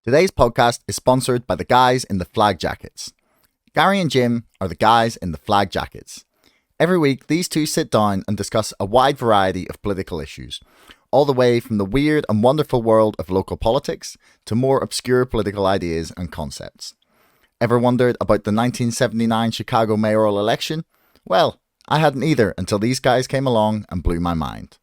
Today's podcast is sponsored by the guys in the flag jackets. Gary and Jim are the guys in the flag jackets. Every week, these two sit down and discuss a wide variety of political issues, all the way from the weird and wonderful world of local politics to more obscure political ideas and concepts. Ever wondered about the 1979 Chicago mayoral election? Well, I hadn't either until these guys came along and blew my mind.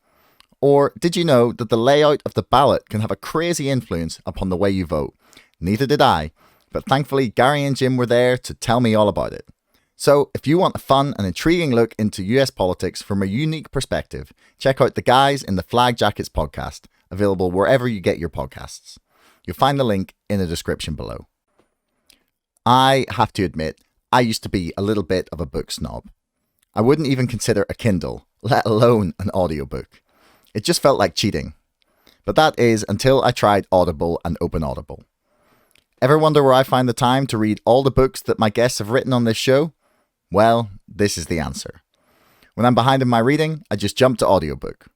Or did you know that the layout of the ballot can have a crazy influence upon the way you vote? Neither did I, but thankfully Gary and Jim were there to tell me all about it. So if you want a fun and intriguing look into US politics from a unique perspective, check out the Guys in the Flag Jackets podcast, available wherever you get your podcasts. You'll find the link in the description below. I have to admit, I used to be a little bit of a book snob. I wouldn't even consider a Kindle, let alone an audiobook. It just felt like cheating. But that is until I tried Audible and Open Audible. Ever wonder where I find the time to read all the books that my guests have written on this show? Well, this is the answer. When I'm behind in my reading, I just jump to audiobook.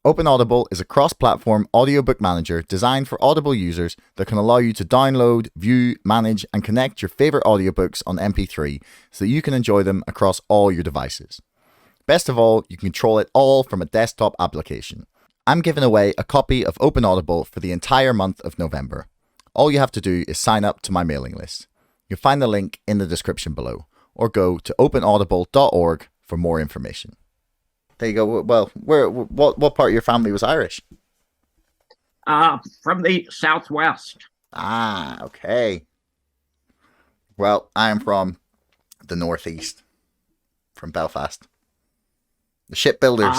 Open Audible is a cross-platform audiobook manager designed for Audible users that can allow you to download, view, manage, and connect your favorite audiobooks on MP3 so that you can enjoy them across all your devices. Best of all, you can control it all from a desktop application. I'm giving away a copy of Open Audible for the entire month of November. All you have to do is sign up to my mailing list. You'll find the link in the description below, or go to openaudible.org for more information. There you go. Well, what part of your family was Irish? From the Southwest. Ah, okay. Well, I am from the Northeast, from Belfast. The shipbuilders.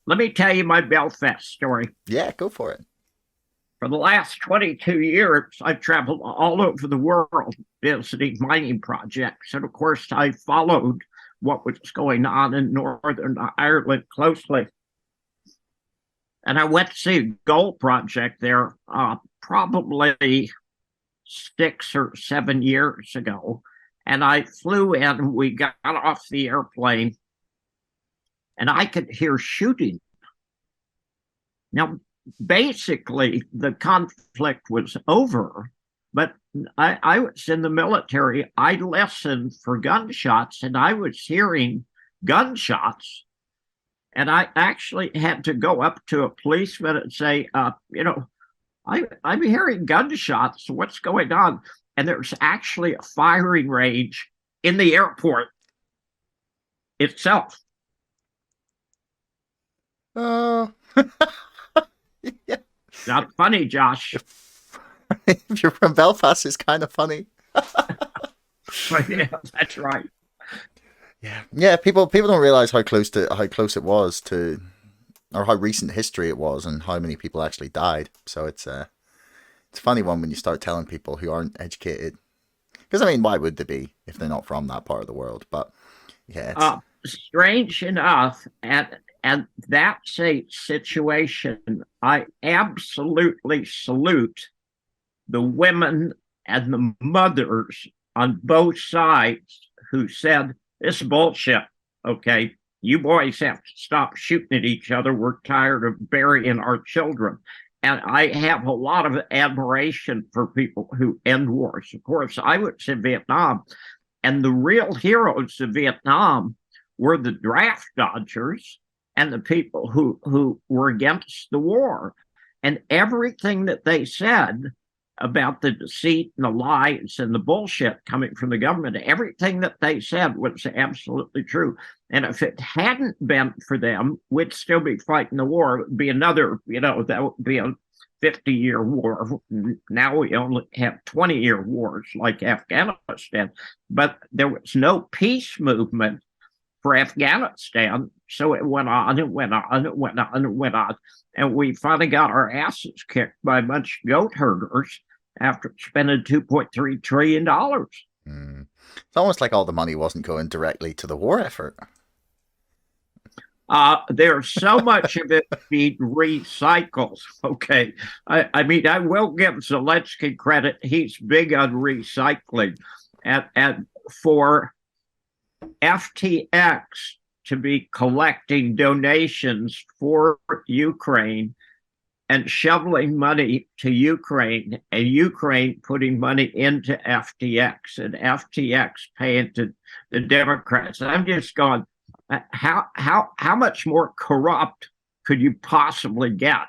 Let me tell you my Belfast story. Yeah, go for it. For the last 22 years, I've traveled all over the world visiting mining projects. And of course, I followed what was going on in Northern Ireland closely. And I went to see a gold project there probably 6 or 7 years ago. And I flew in, we got off the airplane, and I could hear shooting. Now, basically, the conflict was over, but I was in the military. I listened for gunshots, and I was hearing gunshots. And I actually had to go up to a policeman and say, I'm hearing gunshots. What's going on? And there's actually a firing range in the airport itself. Oh. Yeah. Not funny, Josh. If you're from Belfast, it's kind of funny. Yeah, that's right. Yeah. People don't realize how close it was to, or how recent history it was, and how many people actually died. So it's a funny one when you start telling people who aren't educated. Because I mean, why would they be if they're not from that part of the world? But yeah, strange enough, and that's a situation I absolutely salute the women and the mothers on both sides who said, this is bullshit, okay? You boys have to stop shooting at each other. We're tired of burying our children. And I have a lot of admiration for people who end wars. Of course, I was in Vietnam, and the real heroes of Vietnam were the draft dodgers and the people who were against the war. And everything that they said about the deceit and the lies and the bullshit coming from the government, everything that they said was absolutely true. And if it hadn't been for them, we'd still be fighting the war. It would be another, that would be a 50-year war. Now we only have 20-year wars like Afghanistan. But there was no peace movement for Afghanistan. So it went on and went on and went on and went on. And we finally got our asses kicked by a bunch of goat herders after spending $2.3 trillion. It's almost like all the money wasn't going directly to the war effort. There's so much of it being recycled. Okay. I mean, I will give Zelensky credit. He's big on recycling. And for FTX to be collecting donations for Ukraine and shoveling money to Ukraine, and Ukraine putting money into FTX, and FTX paying to the Democrats. And I'm just going, how much more corrupt could you possibly get?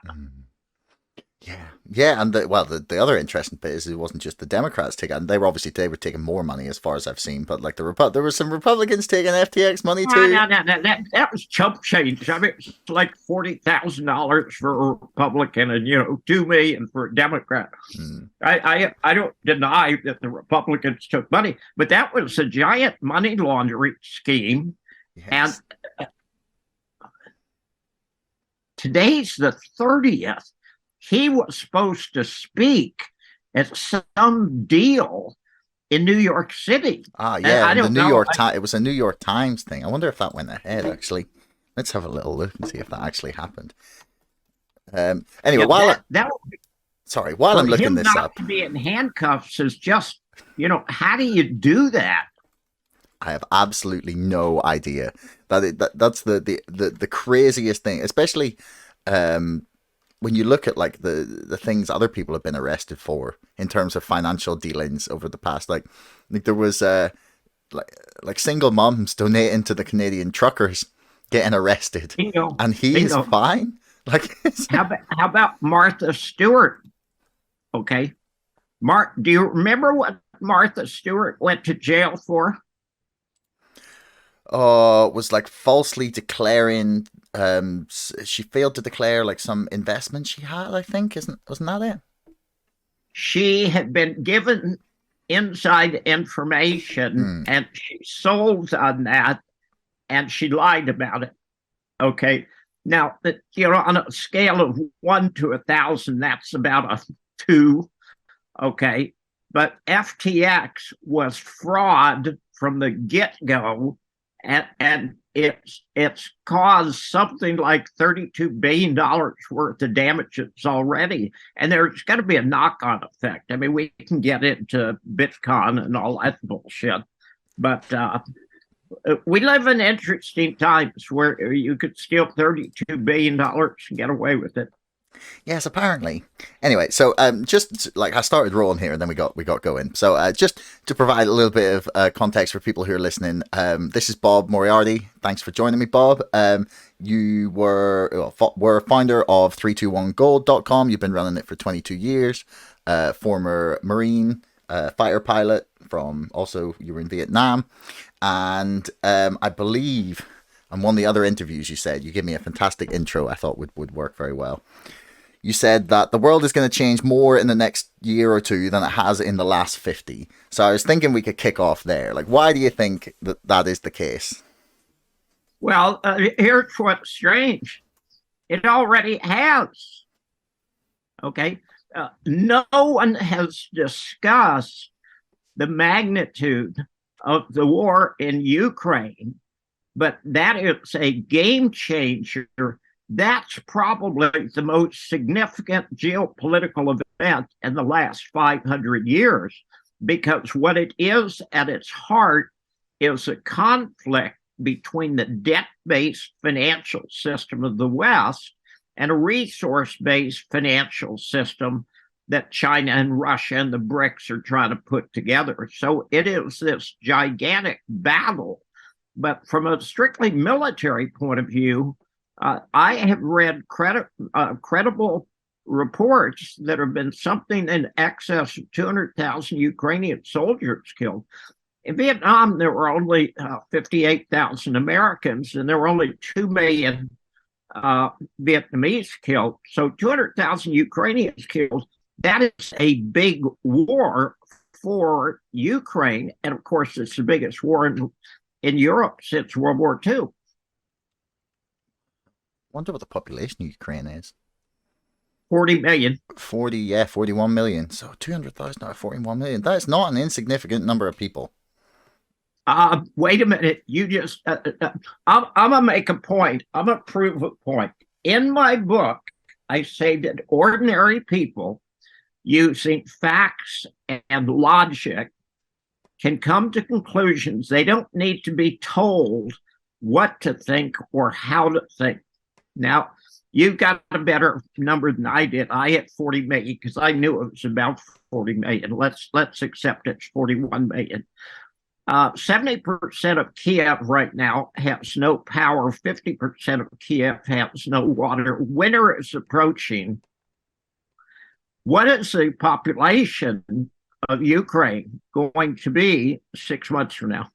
Yeah, and the other interesting bit is it wasn't just the Democrats taking. They were taking more money as far as I've seen, but like there were some Republicans taking FTX money too. No, that was chump change. I mean, it's like $40,000 for a Republican, and $2 million for a Democrat. I don't deny that the Republicans took money, but that was a giant money laundering scheme. Yes. And today's the 30th. He was supposed to speak at some deal in New York City. Yeah, it was a New York Times thing. I wonder if that went ahead, actually. Let's have a little look and see if that actually happened. Anyway, while I'm looking this up, to be in handcuffs is just, how do you do that? I have absolutely no idea. That's the craziest thing, especially when you look at like the things other people have been arrested for in terms of financial dealings over the past, like there was like single moms donating to the Canadian truckers getting arrested, and he is fine. Like, how about Martha Stewart? Okay, do you remember what Martha Stewart went to jail for? Was like falsely declaring. She failed to declare like some investment she had. I think wasn't that it? She had been given inside information, and she sold on that, and she lied about it. Okay, now on a scale of 1 to 1,000, that's about a 2. Okay, but FTX was fraud from the get-go. And it's caused something like $32 billion worth of damages already. And there's going to be a knock-on effect. I mean, we can get into Bitcoin and all that bullshit. But we live in interesting times where you could steal $32 billion and get away with it. Yes, apparently. Anyway, so just like I started rolling here, and then we got going. So just to provide a little bit of context for people who are listening, this is Bob Moriarty. Thanks for joining me, Bob. You were founder of 321gold.com. You've been running it for 22 years. Former Marine, fighter pilot from you were in Vietnam, and I believe on one of the other interviews you said you gave me a fantastic intro. I thought would work very well. You said that the world is going to change more in the next year or two than it has in the last 50. So I was thinking we could kick off there. Like, why do you think that is the case? Well, here's what's strange. It already has. Okay. No one has discussed the magnitude of the war in Ukraine, but that is a game changer. That's probably the most significant geopolitical event in the last 500 years, because what it is at its heart is a conflict between the debt-based financial system of the West and a resource-based financial system that China and Russia and the BRICS are trying to put together. So it is this gigantic battle. But from a strictly military point of view, I have read credible reports that have been something in excess of 200,000 Ukrainian soldiers killed. In Vietnam, there were only 58,000 Americans, and there were only 2 million Vietnamese killed. So 200,000 Ukrainians killed. That is a big war for Ukraine. And of course, it's the biggest war in Europe since World War II. I wonder what the population of Ukraine is. 40 million. 41 million. So 200,000 out of 41 million. That is not an insignificant number of people. Wait a minute. You just, I'm going to make a point. I'm going to prove a point. In my book, I say that ordinary people using facts and logic can come to conclusions. They don't need to be told what to think or how to think. Now, You've got a better number than I did. I hit 40 million because I knew it was about 40 million. Let's accept it's 41 million. 70% of Kiev right now has no power. 50% of Kiev has no water. Winter is approaching. What is the population of Ukraine going to be 6 months from now?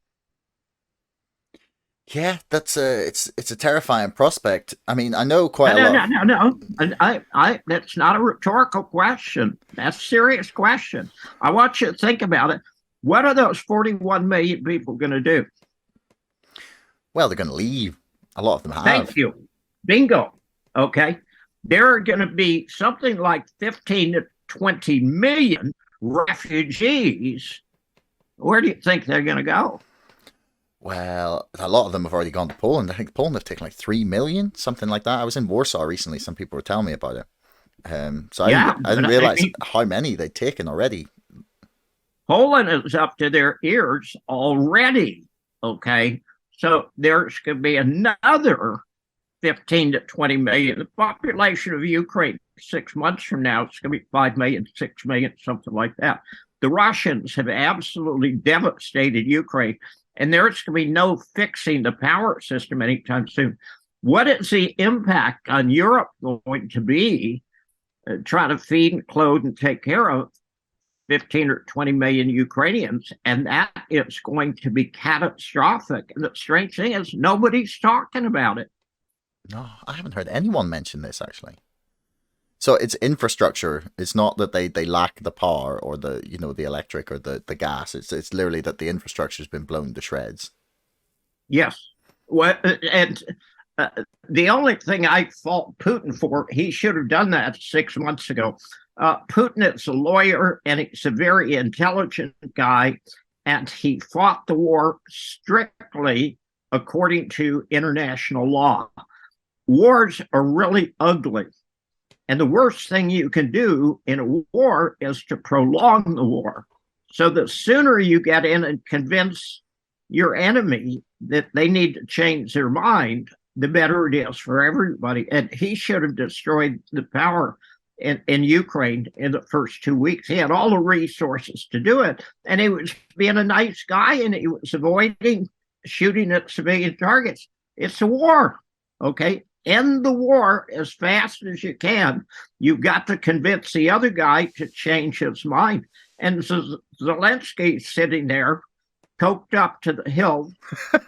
Yeah, that's it's a terrifying prospect. I mean, I know quite a No, lot no, of. no, no. That's not a rhetorical question. That's a serious question. I want you to think about it. What are those 41 million people going to do? Well, they're going to leave. A lot of them Thank have. you. Bingo. Okay. There are going to be something like 15 to 20 million refugees. Where do you think they're going to go? Well, a lot of them have already gone to Poland. I think Poland have taken like 3 million, something like that. I was in Warsaw recently. Some people were telling me about it. So Yeah, I didn't but I realize mean, how many they'd taken already. Poland is up to their ears already. Okay. So there's going to be another 15 to 20 million. The population of Ukraine 6 months from now, it's going to be 5 million, 6 million, something like that. The Russians have absolutely devastated Ukraine, and there's going to be no fixing the power system anytime soon. What is the impact on Europe going to be? Try to feed and clothe and take care of 15 or 20 million Ukrainians, and that is going to be catastrophic. And the strange thing is, nobody's talking about it. No, I haven't heard anyone mention this actually. So it's infrastructure. It's not that they lack the power or the the electric or the gas. It's literally that the infrastructure's been blown to shreds. Yes. Well, and the only thing I fault Putin for, he should have done that 6 months ago. Putin is a lawyer and he's a very intelligent guy, and he fought the war strictly according to international law. Wars are really ugly. And the worst thing you can do in a war is to prolong the war. So the sooner you get in and convince your enemy that they need to change their mind, the better it is for everybody. And he should have destroyed the power in Ukraine in the first 2 weeks. He had all the resources to do it. And he was being a nice guy and he was avoiding shooting at civilian targets. It's a war. Okay. End the war as fast as you can. You've got to convince the other guy to change his mind. And Zelensky's sitting there, coked up to the hill,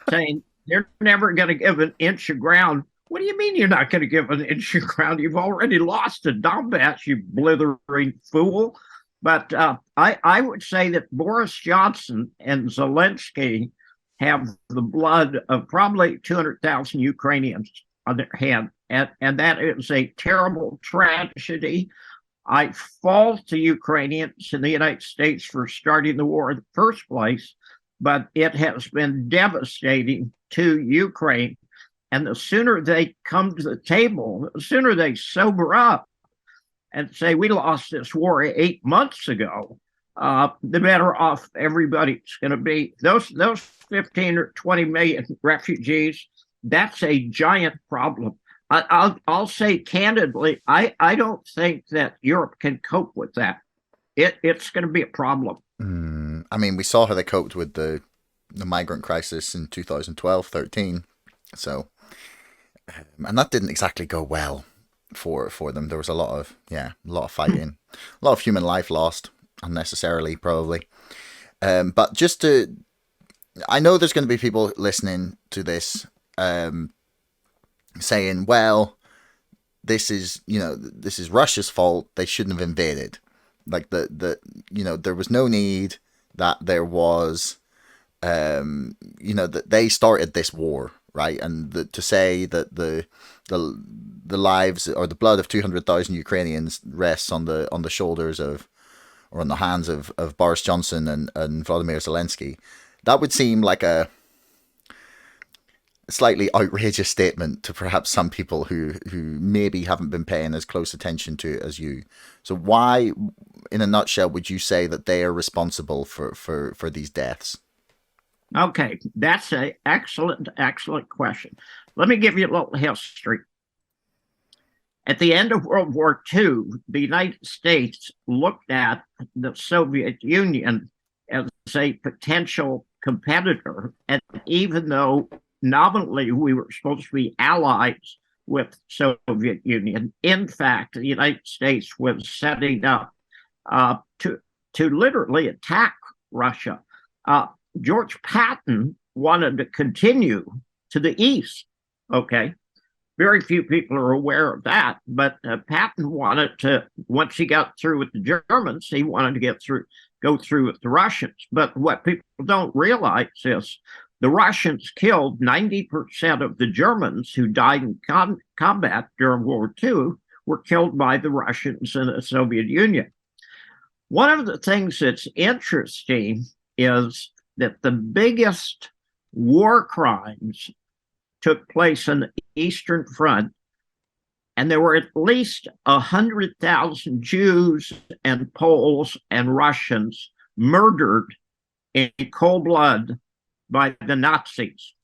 saying, they're never going to give an inch of ground. What do you mean you're not going to give an inch of ground? You've already lost to Donbass, you blithering fool. But I would say that Boris Johnson and Zelensky have the blood of probably 200,000 Ukrainians on their hand. And that is a terrible tragedy. I fault the Ukrainians in the United States for starting the war in the first place, but it has been devastating to Ukraine. And the sooner they come to the table, the sooner they sober up and say, we lost this war 8 months ago, the better off everybody's going to be. Those 15 or 20 million refugees, that's a giant problem. I'll say candidly, I don't think that Europe can cope with that. It's going to be a problem. I mean, we saw how they coped with the migrant crisis in 2012-13. So, and that didn't exactly go well for them. There was a lot of fighting, a lot of human life lost unnecessarily, probably. But I know there's going to be people listening to this saying, well, this is Russia's fault. They shouldn't have invaded. Like there was no need. That there was, that they started this war, right? And to say that the lives or the blood of 200,000 Ukrainians rests on the shoulders of, or on the hands of Boris Johnson and Vladimir Zelensky, that would seem like a slightly outrageous statement to perhaps some people who maybe haven't been paying as close attention to it as you. So why, in a nutshell, would you say that they are responsible for these deaths? Okay, that's an excellent question. Let me give you a little history. At the end of World War II, the United States looked at the Soviet Union as a potential competitor. And even though nominally we were supposed to be allies with Soviet Union, in fact, the United States was setting up to literally attack Russia. George Patton wanted to continue to the east. Okay. Very few people are aware of that, but Patton wanted to, once he got through with the Germans, he wanted to go through with the Russians. But what people don't realize is the Russians killed 90% of the Germans who died in combat during World War II were killed by the Russians and the Soviet Union. One of the things that's interesting is that the biggest war crimes took place on the Eastern Front, and there were at least 100,000 Jews and Poles and Russians murdered in cold blood by the Nazis.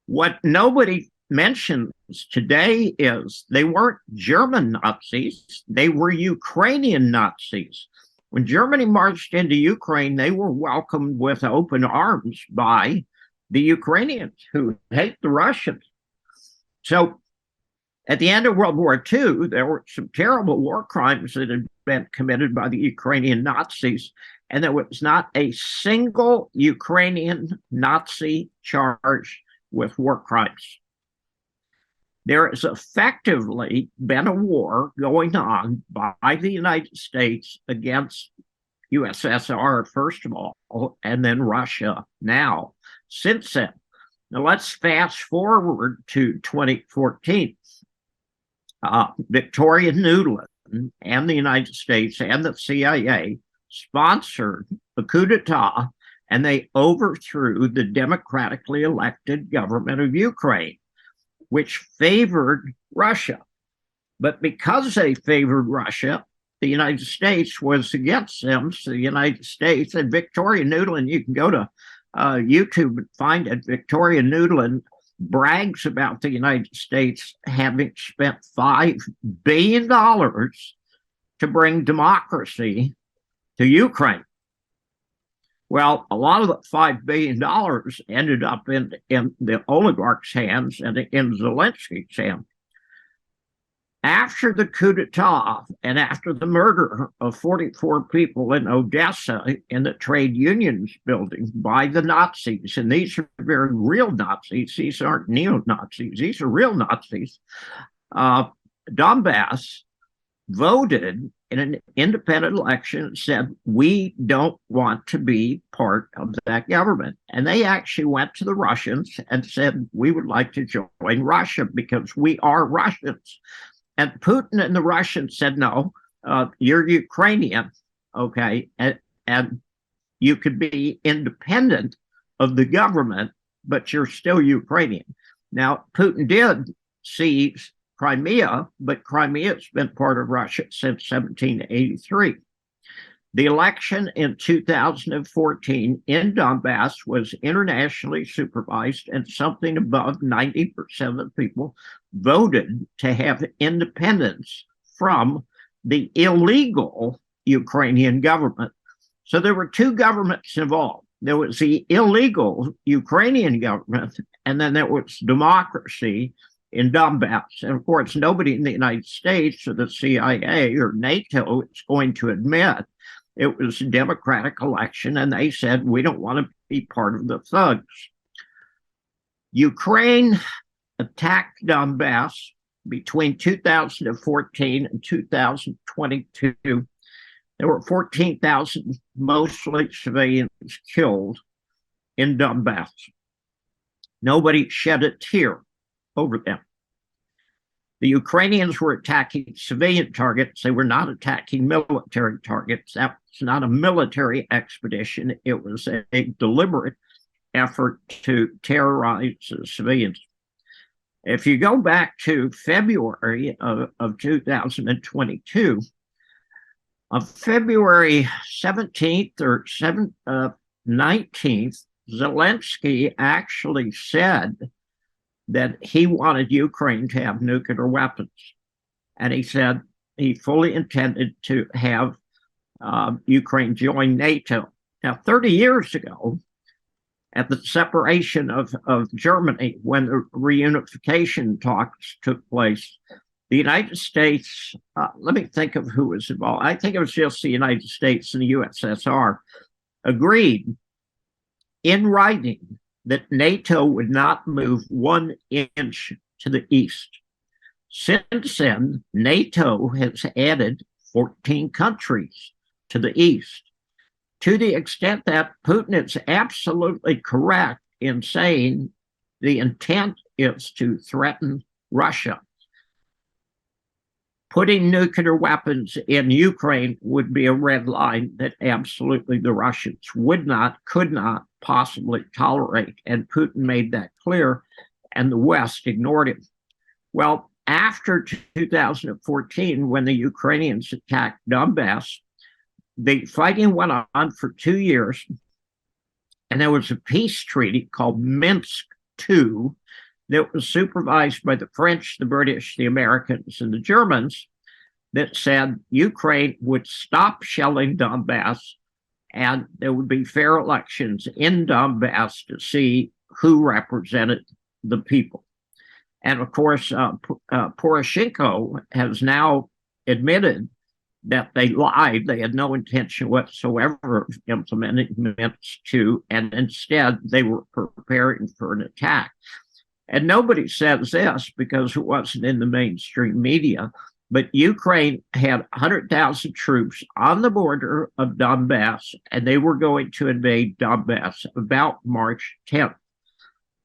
What nobody mentions today is they weren't German Nazis, they were Ukrainian Nazis. When Germany marched into Ukraine, they were welcomed with open arms by the Ukrainians who hate the Russians. So at the end of World War II, there were some terrible war crimes that had been committed by the Ukrainian Nazis, and there was not a single Ukrainian Nazi charged with war crimes. There has effectively been a war going on by the United States against USSR, first of all, and then Russia now, since then. Now let's fast forward to 2014. Victoria Nuland and the United States and the CIA sponsored a coup d'etat, and they overthrew the democratically elected government of Ukraine, which favored Russia. But because they favored Russia, the United States was against them. So the United States and Victoria Nuland, you can go to YouTube and find it. Victoria Nuland brags about the United States having spent $5 billion to bring democracy to Ukraine. Well, a lot of the $5 billion ended up in the oligarchs' hands and in Zelensky's hands. After the coup d'etat and after the murder of 44 people in Odessa in the trade unions building by the Nazis, and these are very real Nazis, these aren't neo-Nazis, these are real Nazis, Donbass voted in an independent election and said, we don't want to be part of that government. And they actually went to the Russians and said, we would like to join Russia because we are Russians. And Putin and the Russians said, no, you're Ukrainian, okay, and you could be independent of the government, but you're still Ukrainian. Now, Putin did seize Crimea, but Crimea's been part of Russia since 1783. The election in 2014 in Donbass was internationally supervised, and something above 90% of the people voted to have independence from the illegal Ukrainian government. So there were two governments involved. There was the illegal Ukrainian government, and then there was democracy in Donbass. And of course, nobody in the United States or the CIA or NATO is going to admit it was a democratic election, and they said, we don't want to be part of the thugs. Ukraine attacked Donbass between 2014 and 2022. There were 14,000 mostly civilians killed in Donbass. Nobody shed a tear over them. The Ukrainians were attacking civilian targets. They were not attacking military targets. That was not a military expedition. It was a deliberate effort to terrorize civilians. If you go back to February of 2022, on February 17th or 19th, Zelensky actually said that he wanted Ukraine to have nuclear weapons. and he said he fully intended to have Ukraine join NATO. Now, 30 years ago, at the separation of Germany, when the reunification talks took place, the United States, let me think of who was involved. I think it was just the United States and the USSR, agreed in writing that NATO would not move 1 inch to the east. Since then, NATO has added 14 countries to the east, to the extent that Putin is absolutely correct in saying the intent is to threaten Russia. Putting nuclear weapons in Ukraine would be a red line that absolutely the Russians could not possibly tolerate. And Putin made that clear, and the West ignored him. Well, after 2014, when the Ukrainians attacked Donbass, the fighting went on for 2 years, and there was a peace treaty called Minsk II that was supervised by the French, the British, the Americans, and the Germans, that said Ukraine would stop shelling Donbass and there would be fair elections in Donbass to see who represented the people. And of course, Poroshenko has now admitted that they lied. They had no intention whatsoever of implementing Minsk II, and instead they were preparing for an attack. And nobody says this because it wasn't in the mainstream media, but Ukraine had 100,000 troops on the border of Donbass, and they were going to invade Donbass about March 10th.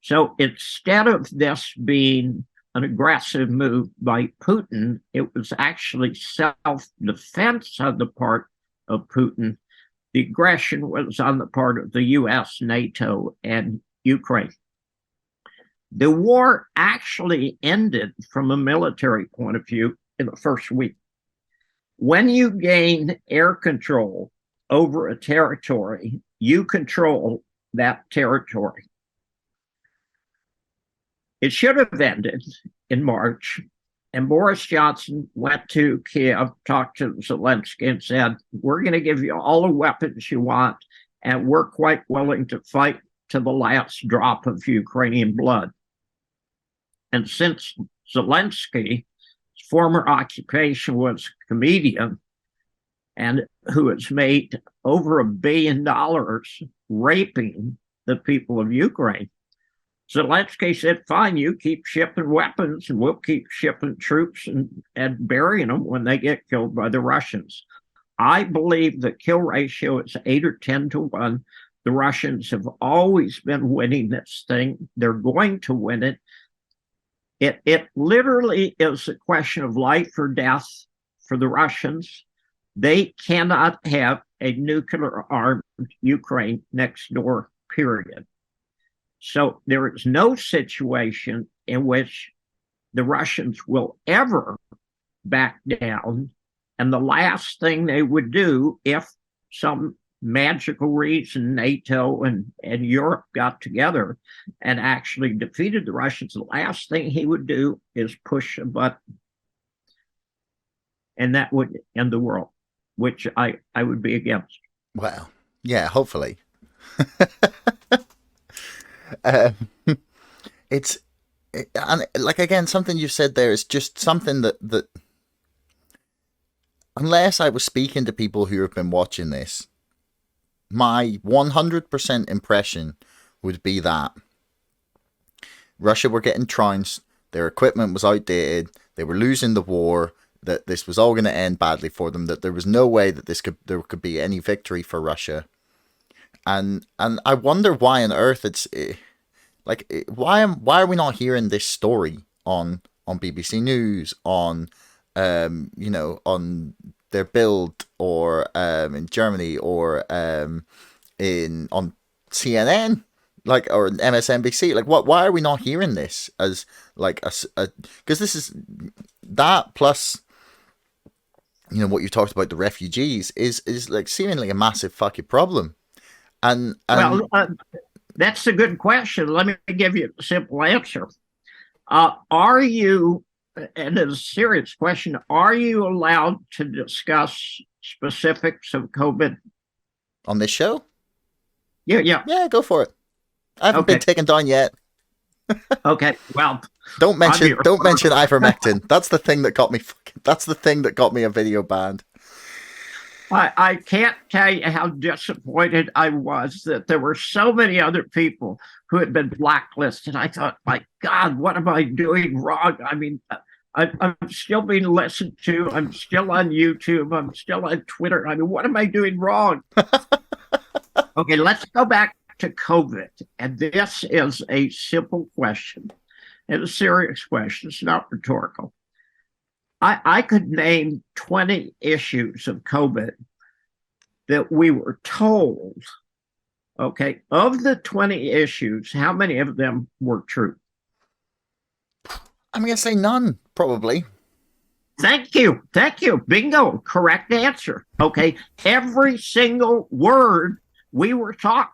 So instead of this being an aggressive move by Putin, it was actually self-defense on the part of Putin. The aggression was on the part of the US, NATO, and Ukraine. The war actually ended from a military point of view in the first week. When you gain air control over a territory, you control that territory. It should have ended in March, and Boris Johnson went to Kiev, talked to Zelensky, and said, we're going to give you all the weapons you want, and we're quite willing to fight to the last drop of Ukrainian blood. And since Zelensky's former occupation was a comedian, and who has made over $1 billion raping the people of Ukraine, Zelensky said, fine, you keep shipping weapons and we'll keep shipping troops and burying them when they get killed by the Russians. I believe the kill ratio is 8 or 10 to 1. The Russians have always been winning this thing. They're going to win it. It literally is a question of life or death for the Russians. They cannot have a nuclear-armed Ukraine next door, period. So there is no situation in which the Russians will ever back down. And the last thing they would do, if some magical reason NATO and Europe got together and actually defeated the Russians, the last thing he would do is push a button. And that would end the world, which I would be against. Well, yeah, hopefully. And like, again, something you said there is just something that unless I was speaking to people who have been watching this, my 100% impression would be that Russia were getting trounced, their equipment was outdated, they were losing the war, that this was all going to end badly for them, that there was no way that there could be any victory for Russia. And I wonder why on earth why are we not hearing this story on BBC News, on on their build, or in Germany, or on CNN, or MSNBC? Why are we not hearing this as because this is that plus what you talked about, the refugees is seemingly a massive fucking problem. And that's a good question. Let me give you a simple answer. Are you and it's a serious question. Are you allowed to discuss specifics of COVID? On this show? Yeah. Yeah, go for it. I haven't been Okay. taken down yet. Okay. Well, Don't mention ivermectin. That's the thing that got me. That's the thing that got me a video banned. I can't tell you how disappointed I was that there were so many other people who had been blacklisted. I thought, my God, what am I doing wrong? I mean, I'm still being listened to. I'm still on YouTube. I'm still on Twitter. I mean, what am I doing wrong? Okay, let's go back to COVID. And this is a simple question and a serious question. It's not rhetorical. I could name 20 issues of COVID that we were told, okay, of the 20 issues, how many of them were true? I'm going to say none, probably. Thank you. Bingo. Correct answer. Okay. Every single word we were talking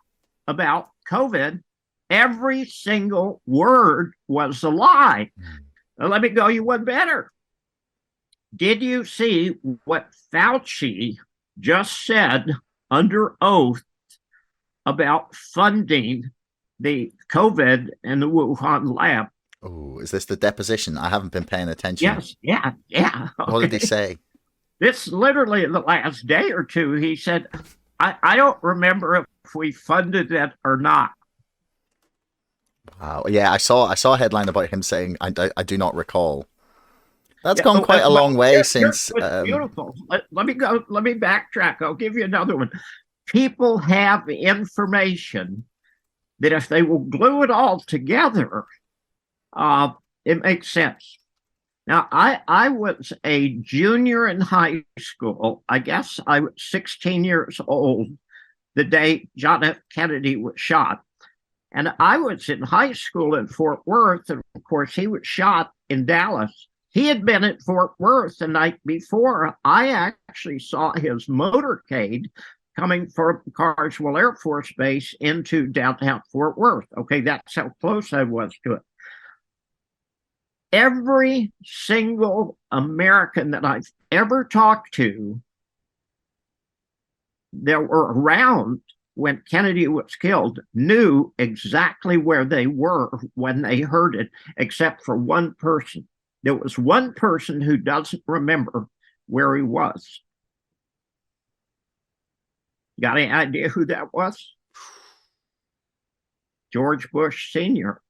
about COVID, every single word was a lie. Now, let me go you one better. Did you see what Fauci just said under oath about funding the COVID and the Wuhan lab? Oh, is this the deposition? I haven't been paying attention. Yes, yeah. Okay. What did he say? This literally in the last day or two, he said, I don't remember if we funded it or not. Wow. Yeah, I saw a headline about him saying, I do not recall. That's gone quite a long way since. Beautiful. Let me backtrack. I'll give you another one. People have information that if they will glue it all together, it makes sense. Now, I was a junior in high school. I guess I was 16 years old the day John F. Kennedy was shot. And I was in high school in Fort Worth. And of course, he was shot in Dallas. He had been at Fort Worth the night before. I actually saw his motorcade coming from Carswell Air Force Base into downtown Fort Worth. Okay, that's how close I was to it. Every single American that I've ever talked to that were around when Kennedy was killed knew exactly where they were when they heard it, except for one person. There was one person who doesn't remember where he was. Got any idea who that was? George Bush Sr.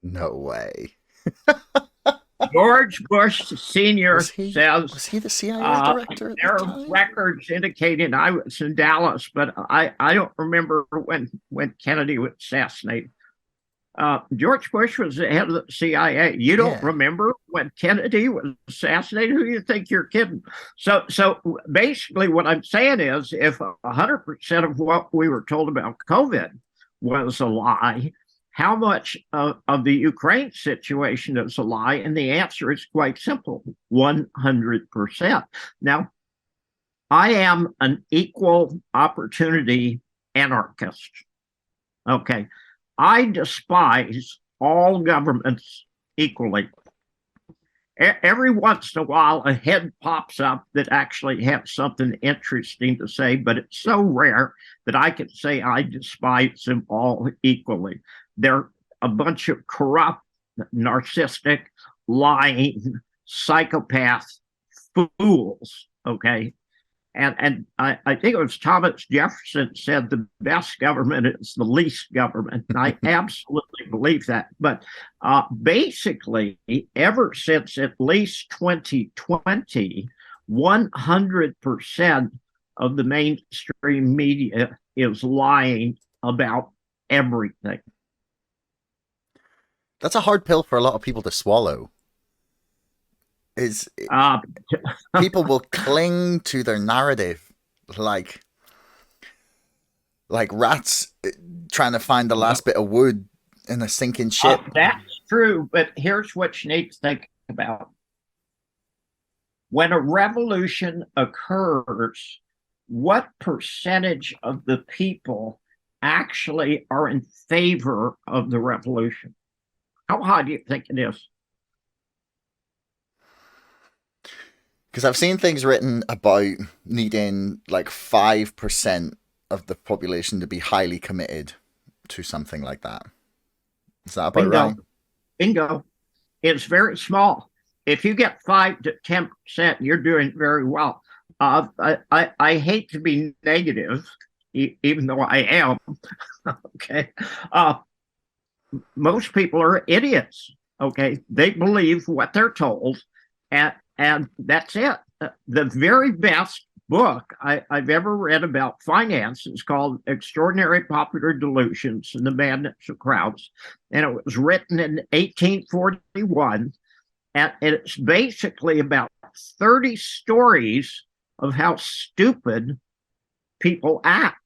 No way. George Bush Sr. Was he the CIA director? There are records indicating I was in Dallas, but I don't remember when Kennedy was assassinated. George Bush was the head of the CIA. You don't remember when Kennedy was assassinated? Who do you think you're kidding? So basically what I'm saying is if 100% of what we were told about COVID was a lie, how much of the Ukraine situation is a lie? And the answer is quite simple, 100%. Now, I am an equal opportunity anarchist. Okay. I despise all governments equally. Every once in a while, a head pops up that actually has something interesting to say, but it's so rare that I can say I despise them all equally. They're a bunch of corrupt, narcissistic, lying, psychopath fools, okay? And I think it was Thomas Jefferson said the best government is the least government. And I absolutely believe that. But basically, ever since at least 2020, 100% of the mainstream media is lying about everything. That's a hard pill for a lot of people to swallow. People will cling to their narrative like rats trying to find the last bit of wood in a sinking ship. That's true, but here's what you need to think about. When a revolution occurs, what percentage of the people actually are in favor of the revolution? How high do you think it is? Because I've seen things written about needing like 5% of the population to be highly committed to something like that. Is that about Bingo, right? bingo. It's very small. If you get 5 to 10%, you're doing very well. I hate to be negative, even though I am. Okay. Uh, Most people are idiots. Okay. They believe what they're told, and that's it. The very best book I've ever read about finance is called Extraordinary Popular Delusions and the Madness of Crowds. And it was written in 1841. And it's basically about 30 stories of how stupid people act.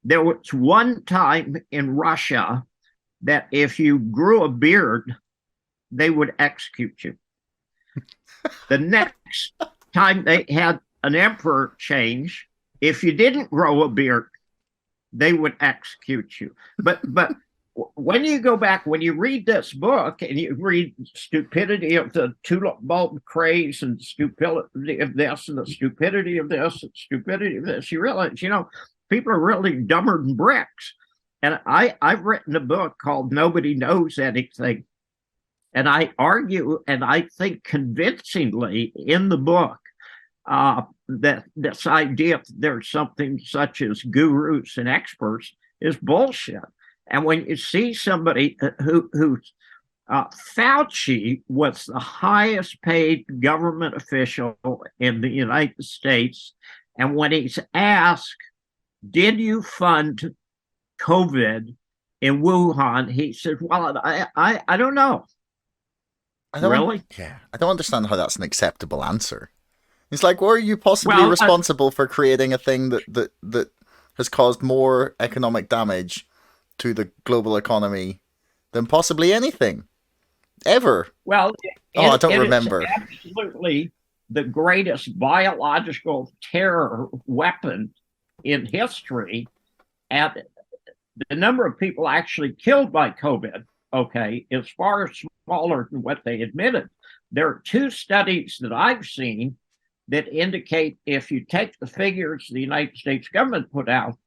There was one time in Russia that if you grew a beard, they would execute you. The next time they had an emperor change, if you didn't grow a beard, they would execute you. But when you go back, when you read this book and you read stupidity of the tulip bulb craze and stupidity of this and the stupidity of this and stupidity of this, you realize, people are really dumber than bricks. And I've written a book called Nobody Knows Anything. And I argue, and I think convincingly in the book, that this idea that there's something such as gurus and experts is bullshit. And when you see somebody who Fauci was the highest paid government official in the United States, and when he's asked, did you fund COVID in Wuhan? He said, well, I don't know. Really? Yeah, I don't understand how that's an acceptable answer. It's like, were you possibly Well, responsible for creating a thing that has caused more economic damage to the global economy than possibly anything ever? Well, I don't remember. It's absolutely the greatest biological terror weapon in history. And the number of people actually killed by COVID, okay, is far smaller than what they admitted. There are 2 studies that I've seen that indicate if you take the figures the United States government put out,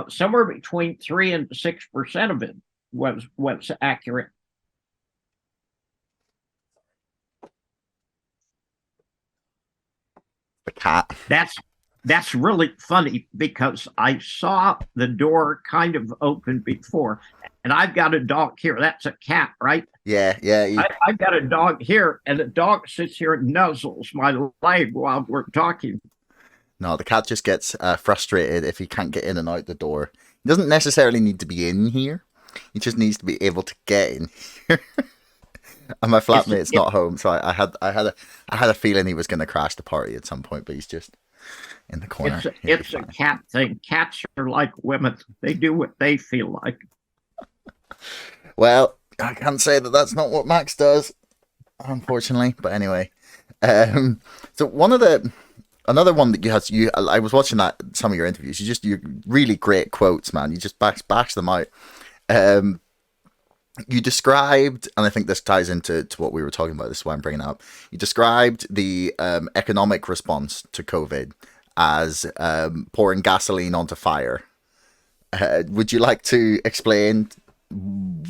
somewhere between 3 and 6% of it was accurate. The cat. That's really funny because I saw the door kind of open before, and I've got a dog here. That's a cat, right? Yeah. I've got a dog here, and the dog sits here and nuzzles my leg while we're talking. No, the cat just gets frustrated if he can't get in and out the door. He doesn't necessarily need to be in here. He just needs to be able to get in here. And my flatmate's not home, so I had a feeling he was going to crash the party at some point, but he's just in the corner. It's a cat thing. Cats are like women; they do what they feel like. Well, I can't say that that's not what Max does, unfortunately. But anyway, so another one that I was watching some of your interviews. You really great quotes, man. You just bash them out. You described, and I think this ties into what we were talking about. This is why I'm bringing it up. You described the economic response to COVID as pouring gasoline onto fire. Would you like to explain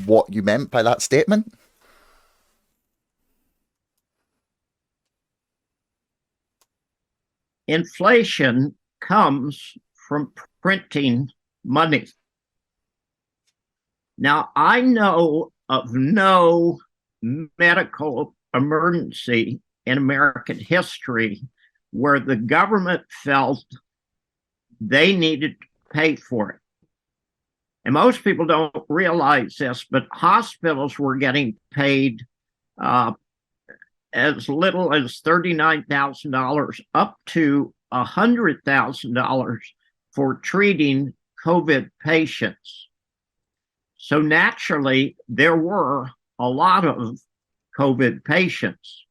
what you meant by that statement? Inflation comes from printing money. Now, I know of no medical emergency in American history where the government felt they needed to pay for it. And most people don't realize this, but hospitals were getting paid as little as $39,000 up to $100,000 for treating COVID patients. So naturally, there were a lot of COVID patients.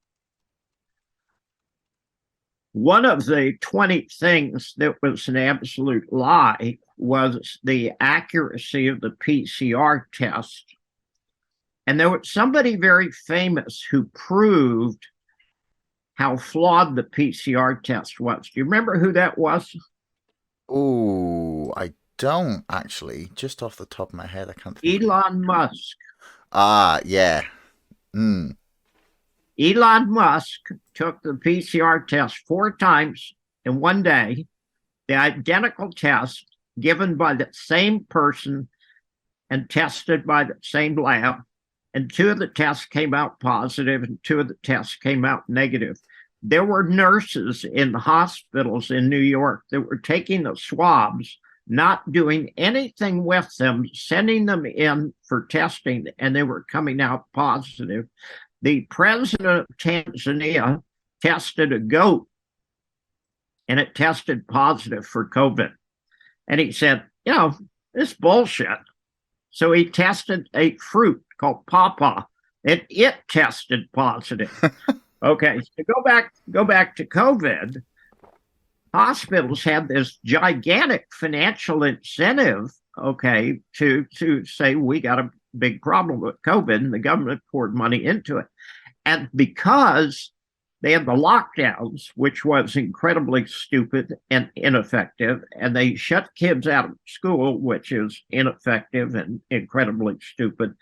One of the 20 things that was an absolute lie was the accuracy of the PCR test. And there was somebody very famous who proved how flawed the PCR test was. Do you remember who that was? Oh, I don't actually. Just off the top of my head, I can't think. Elon Musk. Yeah. Mm. Elon Musk took the PCR test 4 times in one day, the identical test given by the same person and tested by the same lab. And 2 of the tests came out positive and 2 of the tests came out negative. There were nurses in hospitals in New York that were taking the swabs, not doing anything with them, sending them in for testing, and they were coming out positive. The president of Tanzania tested a goat, and it tested positive for COVID. And he said, this bullshit. So he tested a fruit called pawpaw, and it tested positive. Okay, so go back to COVID. Hospitals had this gigantic financial incentive, to say we got a big problem with COVID, and the government poured money into it. And because they had the lockdowns, which was incredibly stupid and ineffective, and they shut kids out of school, which is ineffective and incredibly stupid.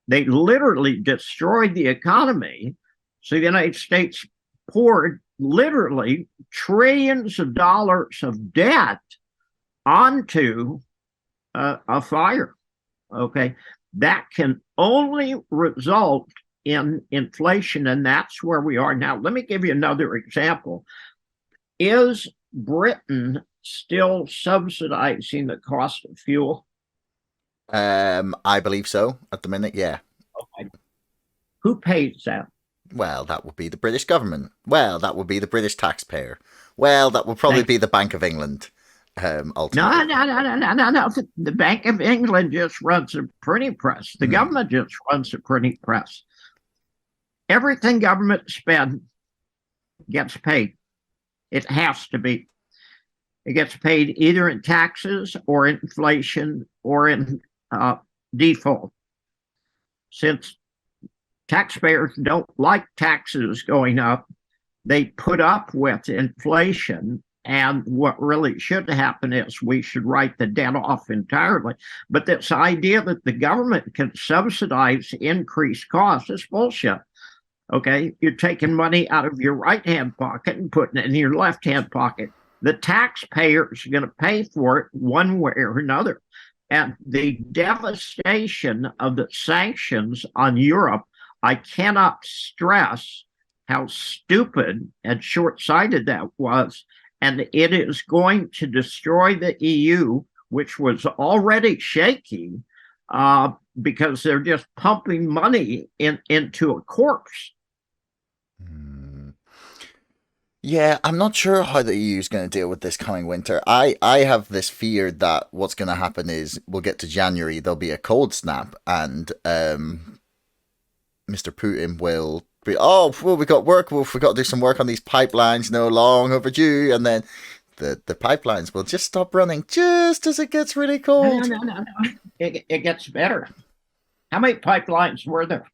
They literally destroyed the economy. So the United States poured literally trillions of dollars of debt onto a fire. Okay, that can only result in inflation, and that's where we are now. Let me give you another example. Is Britain still subsidizing the cost of fuel? I believe so at the minute, yeah. Okay. Who pays that? Well, that would be the British government. Well, that would be the British taxpayer. Well, that would probably be the Bank of England. Ultimately. No. The Bank of England just runs a printing press. The government just runs a printing press. Everything government spends gets paid. It has to be. It gets paid either in taxes or inflation or in default. Since taxpayers don't like taxes going up, they put up with inflation. And what really should happen is we should write the debt off entirely. But this idea that the government can subsidize increased costs is bullshit. Okay, you're taking money out of your right-hand pocket and putting it in your left-hand pocket. The taxpayers are going to pay for it one way or another. And the devastation of the sanctions on Europe, I cannot stress how stupid and short-sighted that was. And it is going to destroy the EU, which was already shaky, because they're just pumping money into a corpse. Yeah, I'm not sure how the EU is going to deal with this coming winter. I have this fear that what's going to happen is we'll get to January, there'll be a cold snap, and Mr. Putin will be, we got work, we got to do some work on these pipelines, no long overdue, and then the pipelines will just stop running just as it gets really cold. No. It gets better. How many pipelines were there?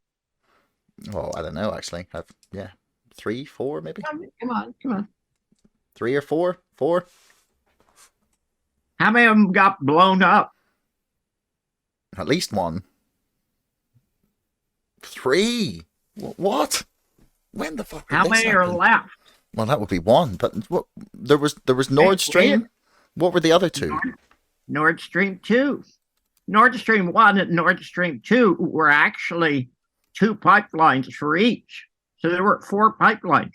Oh, I don't know, actually. 3, 4, maybe? Come on. 3 or 4? 4? How many of them got blown up? At least 1. 3? What? When the fuck? How many are left? Well, that would be 1. But there was Nord Stream. What were the other 2? Nord Stream 2. Nord Stream 1 and Nord Stream 2 were actually 2 pipelines for each. So there were 4 pipelines.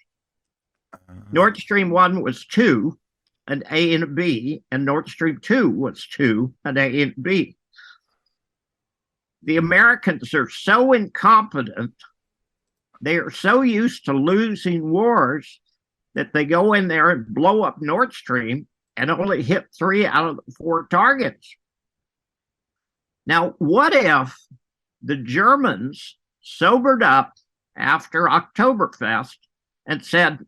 Nord Stream 1 was 2, an A and a B, and Nord Stream 2 was 2, an A and B. The Americans are so incompetent, they are so used to losing wars that they go in there and blow up Nord Stream and only hit 3 out of the 4 targets. Now, what if the Germans sobered up after Oktoberfest and said,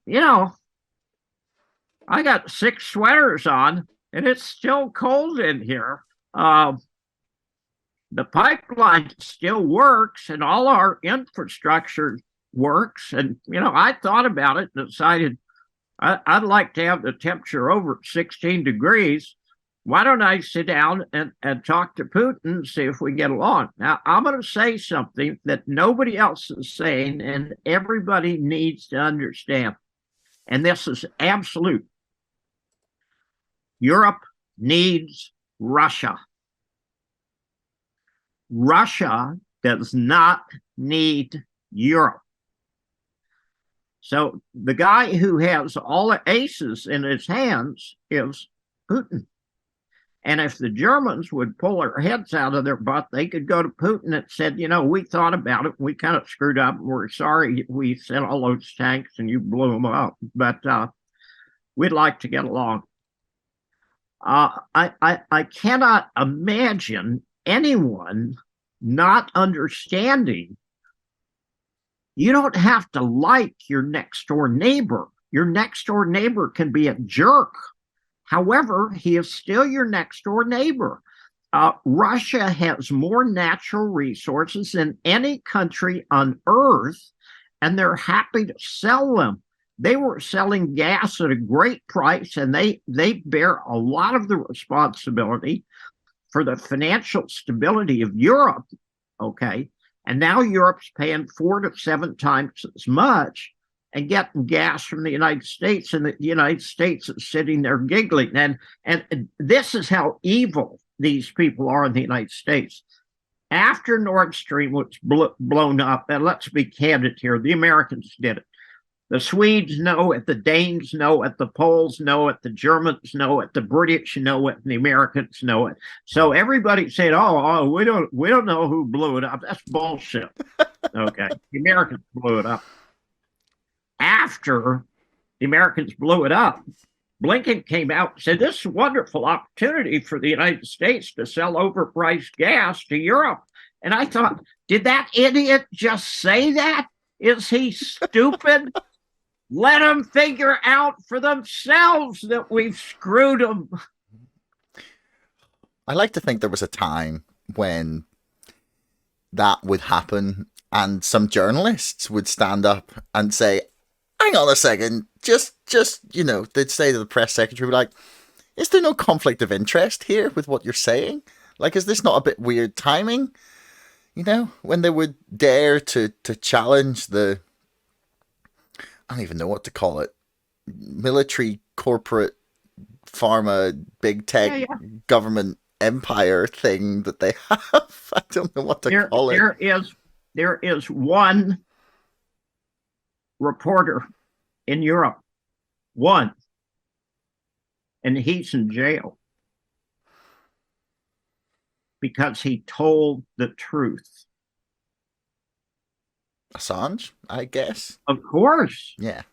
I got 6 sweaters on and it's still cold in here. The pipeline still works and all our infrastructure works. And, I thought about it and decided I'd like to have the temperature over 16 degrees. Why don't I sit down and talk to Putin and see if we get along? Now, I'm going to say something that nobody else is saying, and everybody needs to understand. And this is absolute. Europe needs Russia. Russia does not need Europe. So the guy who has all the aces in his hands is Putin. And if the Germans would pull their heads out of their butt, they could go to Putin and said, we thought about it. We kind of screwed up. We're sorry we sent all those tanks and you blew them up. But we'd like to get along. I cannot imagine anyone not understanding. You don't have to like your next door neighbor. Your next door neighbor can be a jerk. However, he is still your next door neighbor. Russia has more natural resources than any country on earth, and they're happy to sell them. They were selling gas at a great price, and they bear a lot of the responsibility for the financial stability of Europe, okay? And now Europe's paying 4 to 7 times as much and getting gas from the United States, and the United States is sitting there giggling. And this is how evil these people are in the United States. After Nord Stream was blown up, and let's be candid here, the Americans did it. The Swedes know it, the Danes know it, the Poles know it, the Germans know it, the British know it, and the Americans know it. So everybody said, "Oh, we don't know who blew it up." That's bullshit. Okay, the Americans blew it up. After the Americans blew it up, Blinken came out and said, "This is a wonderful opportunity for the United States to sell overpriced gas to Europe." And I thought, did that idiot just say that? Is he stupid? Let them figure out for themselves that we've screwed them. I like to think there was a time when that would happen and some journalists would stand up and say, hang on a second, just they'd say to the press secretary, like, is there no conflict of interest here with what you're saying? Like, is this not a bit weird timing? When they would dare to challenge the, I don't even know what to call it, military, corporate, pharma, big tech, government empire thing that they have. I don't know what to call it. There is one reporter in Europe, one, and he's in jail because he told the truth. Assange, I guess. Of course. Yeah.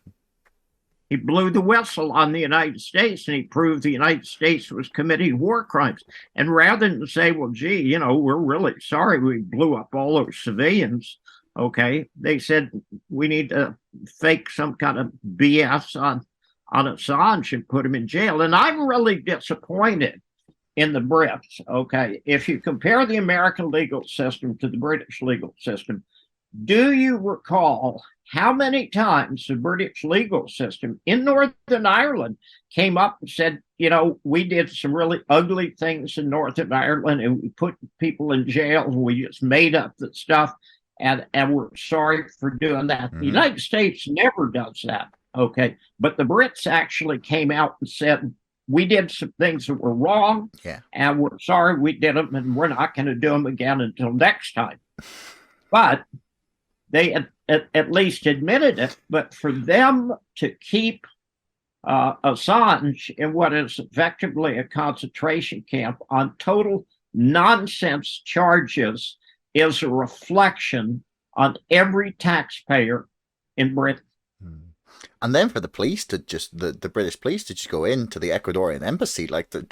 He blew the whistle on the United States, and he proved the United States was committing war crimes. And rather than say, well, gee, we're really sorry we blew up all those civilians, okay, they said we need to fake some kind of BS on Assange and put him in jail. And I'm really disappointed in the Brits, okay? If you compare the American legal system to the British legal system, do you recall how many times the British legal system in Northern Ireland came up and said, we did some really ugly things in Northern Ireland and we put people in jail and we just made up the stuff and we're sorry for doing that. Mm-hmm. The United States never does that, okay? But the Brits actually came out and said, we did some things that were wrong, and we're sorry we did them, and we're not going to do them again until next time. But they at least admitted it. But for them to keep Assange in what is effectively a concentration camp on total nonsense charges is a reflection on every taxpayer in Britain. And then for the police to just, the British police to just go into the Ecuadorian embassy, like, the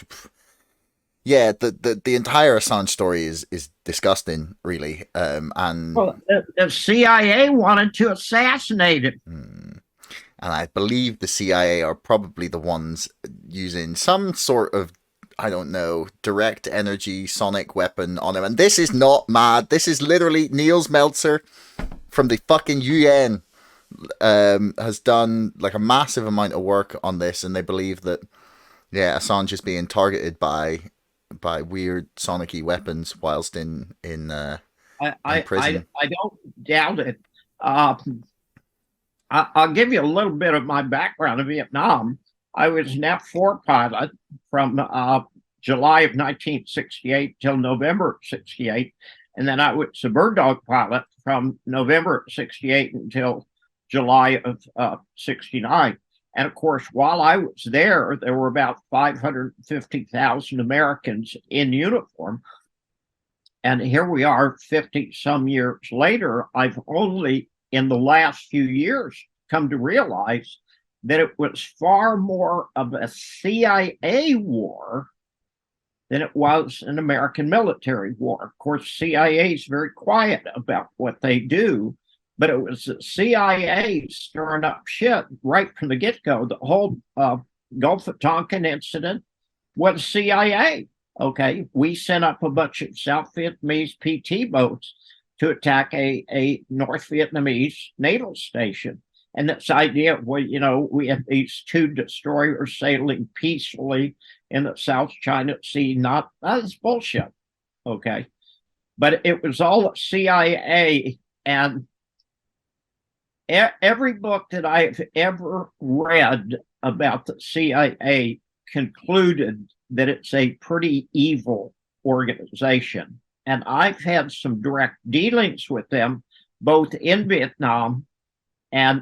entire Assange story is disgusting, really. And well, the CIA wanted to assassinate him. And I believe the CIA are probably the ones using some sort of, I don't know, direct energy sonic weapon on him. And this is not mad. This is literally Niels Meltzer from the fucking UN has done like a massive amount of work on this, and they believe that Assange is being targeted by weird sonic weapons whilst in prison. I don't doubt it. I'll give you a little bit of my background in Vietnam. I was an F-4 pilot from July of 1968 till November of 68. And then I was a bird dog pilot from November of 68 until July of 69. And of course, while I was there were about 550,000 Americans in uniform. And here we are 50 some years later. I've only in the last few years come to realize that it was far more of a CIA war than it was an American military war. Of course, CIA is very quiet about what they do, but it was the CIA stirring up shit right from the get-go. The whole Gulf of Tonkin incident was CIA. Okay, we sent up a bunch of South Vietnamese PT boats to attack a North Vietnamese naval station. And this idea, well, we had these two destroyers sailing peacefully in the South China Sea. That's bullshit. Okay. But it was all CIA. And every book that I've ever read about the CIA concluded that it's a pretty evil organization. And I've had some direct dealings with them, both in Vietnam, and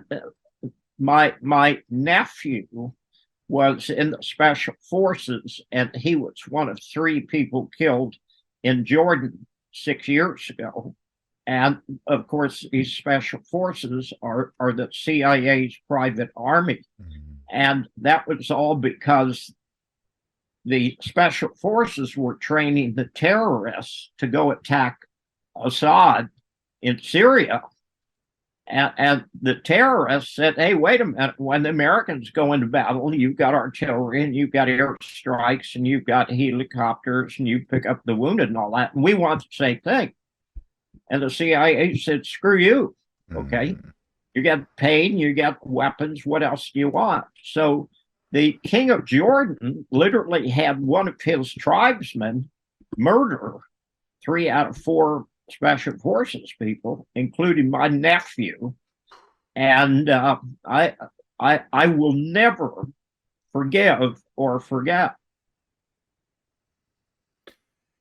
my nephew was in the special forces, and he was one of 3 people killed in Jordan 6 years ago. And of course, these special forces are the CIA's private army. Mm-hmm. And that was all because the special forces were training the terrorists to go attack Assad in Syria. And the terrorists said, hey, wait a minute, when the Americans go into battle, you've got artillery and you've got airstrikes and you've got helicopters and you pick up the wounded and all that. And we want the same thing. And the CIA said, screw you. Okay. Mm-hmm. You got paid, you got weapons. What else do you want? So the king of Jordan literally had one of his tribesmen murder 3 out of 4 special forces people, including my nephew. And I will never forgive or forget.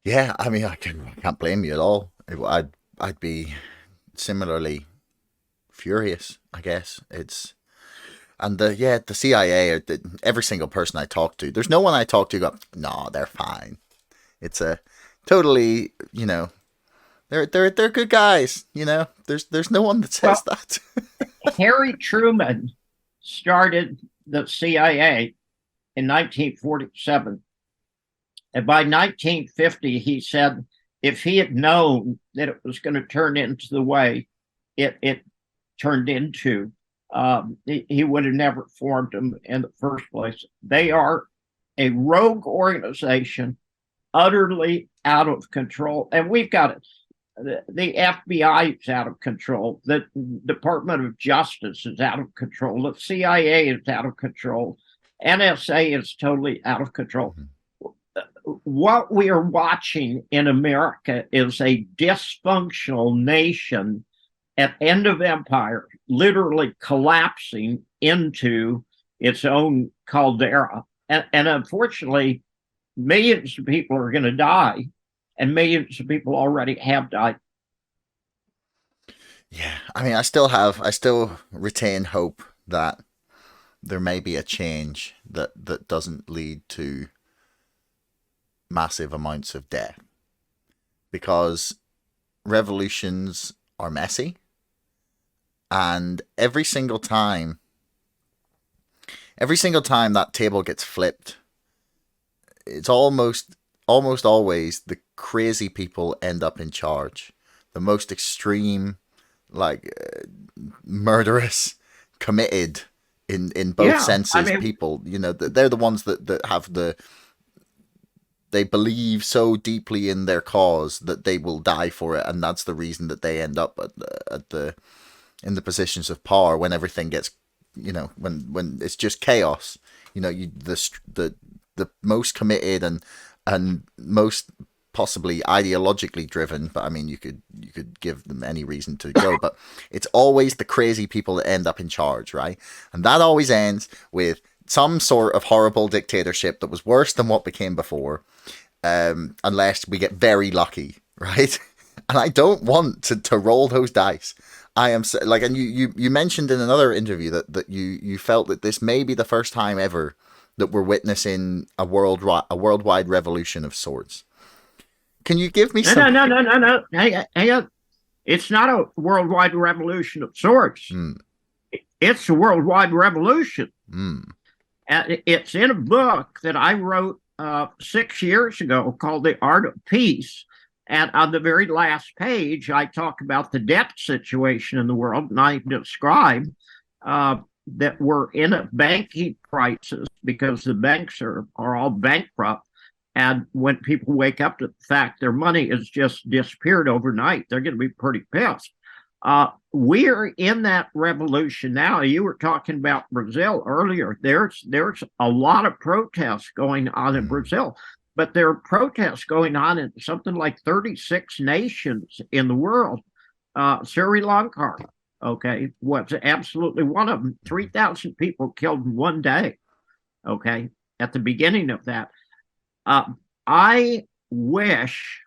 Yeah, I mean, I can't blame you at all. I'd be similarly furious, I guess. And the CIA, every single person I talk to, there's no one I talk to go, no, they're fine. It's a totally, they're good guys, There's no one that says that. Harry Truman started the CIA in 1947. And by 1950, he said if he had known that it was going to turn into the way it turned into, he would have never formed them in the first place. They are a rogue organization, utterly out of control. And we've got it. The FBI is out of control. The Department of Justice is out of control. The CIA is out of control. NSA is totally out of control. Mm-hmm. What we are watching in America is a dysfunctional nation at end of empire, literally collapsing into its own caldera. And unfortunately, millions of people are going to die, and millions of people already have died. Yeah, I mean, I still retain hope that there may be a change that doesn't lead to massive amounts of death, because revolutions are messy, and every single time that table gets flipped, it's almost always the crazy people end up in charge. The most extreme, murderous, committed in both senses, people, they're the ones that have the they believe so deeply in their cause that they will die for it, and that's the reason that they end up in the positions of power when everything gets, when it's just chaos. The most committed and most possibly ideologically driven, but I mean, you could give them any reason to go, but it's always the crazy people that end up in charge, right? And that always ends with some sort of horrible dictatorship that was worse than what became before, unless we get very lucky, right? And I don't want to roll those dice. I am like, and you mentioned in another interview that you felt that this may be the first time ever that we're witnessing a worldwide revolution of sorts. Can you give me some? No. Hey, it's not a worldwide revolution of sorts. It's a worldwide revolution. It's in a book that I wrote 6 years ago called The Art of Peace. And on the very last page, I talk about the debt situation in the world, and I describe that we're in a banking crisis because the banks are all bankrupt. And when people wake up to the fact their money has just disappeared overnight, they're going to be pretty pissed. We're in that revolution now. You were talking about Brazil earlier. There's a lot of protests going on in Brazil, but there are protests going on in something like 36 nations in the world. Sri Lanka, okay, was absolutely one of them. 3,000 people killed in one day, okay, at the beginning of that. I wish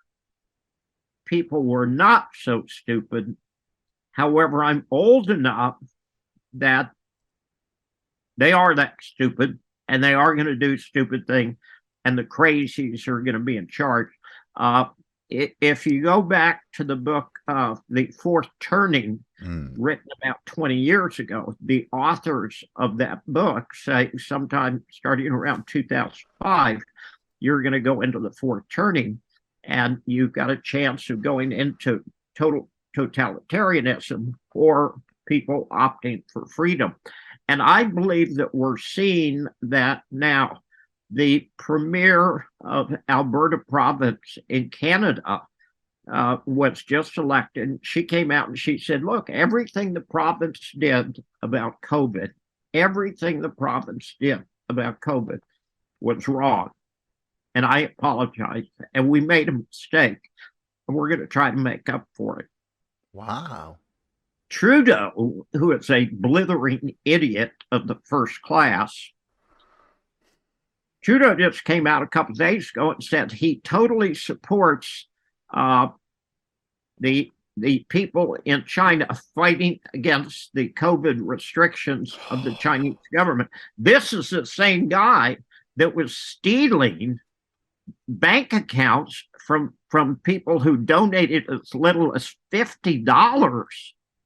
people were not so stupid. However, I'm old enough that they are that stupid, and they are going to do stupid things, and the crazies are going to be in charge. If you go back to the book, The Fourth Turning, written about 20 years ago, the authors of that book say sometime starting around 2005, you're going to go into the fourth turning, and you've got a chance of going into total totalitarianism or people opting for freedom. And I believe that we're seeing that now. The premier of Alberta province in Canada was just elected. She came out and she said, look, everything the province did about COVID, was wrong. And I apologize. And we made a mistake. And we're going to try to make up for it. Wow. Trudeau, who is a blithering idiot of the first class, Trudeau just came out a couple of days ago and said he totally supports the people in China fighting against the COVID restrictions of the Chinese government. This is the same guy that was stealing bank accounts from people who donated as little as $50,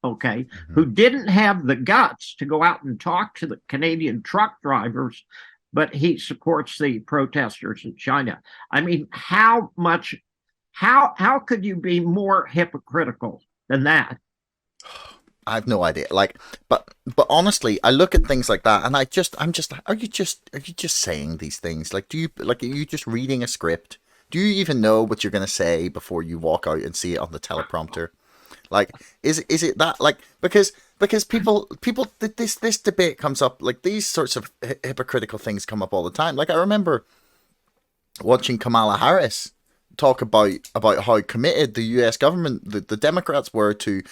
okay, who didn't have the guts to go out and talk to the Canadian truck drivers, but he supports the protesters in China. I mean, how could you be more hypocritical than that? I have no idea. Like, but honestly, I look at things like that, and I'm just, are you just saying these things? Like, are you just reading a script? Do you even know what you're gonna say before you walk out and see it on the teleprompter? Like, is it that, like, because people this debate comes up, like these sorts of hypocritical things come up all the time. Like, I remember watching Kamala Harris talk about how committed the U.S. government, the Democrats were to,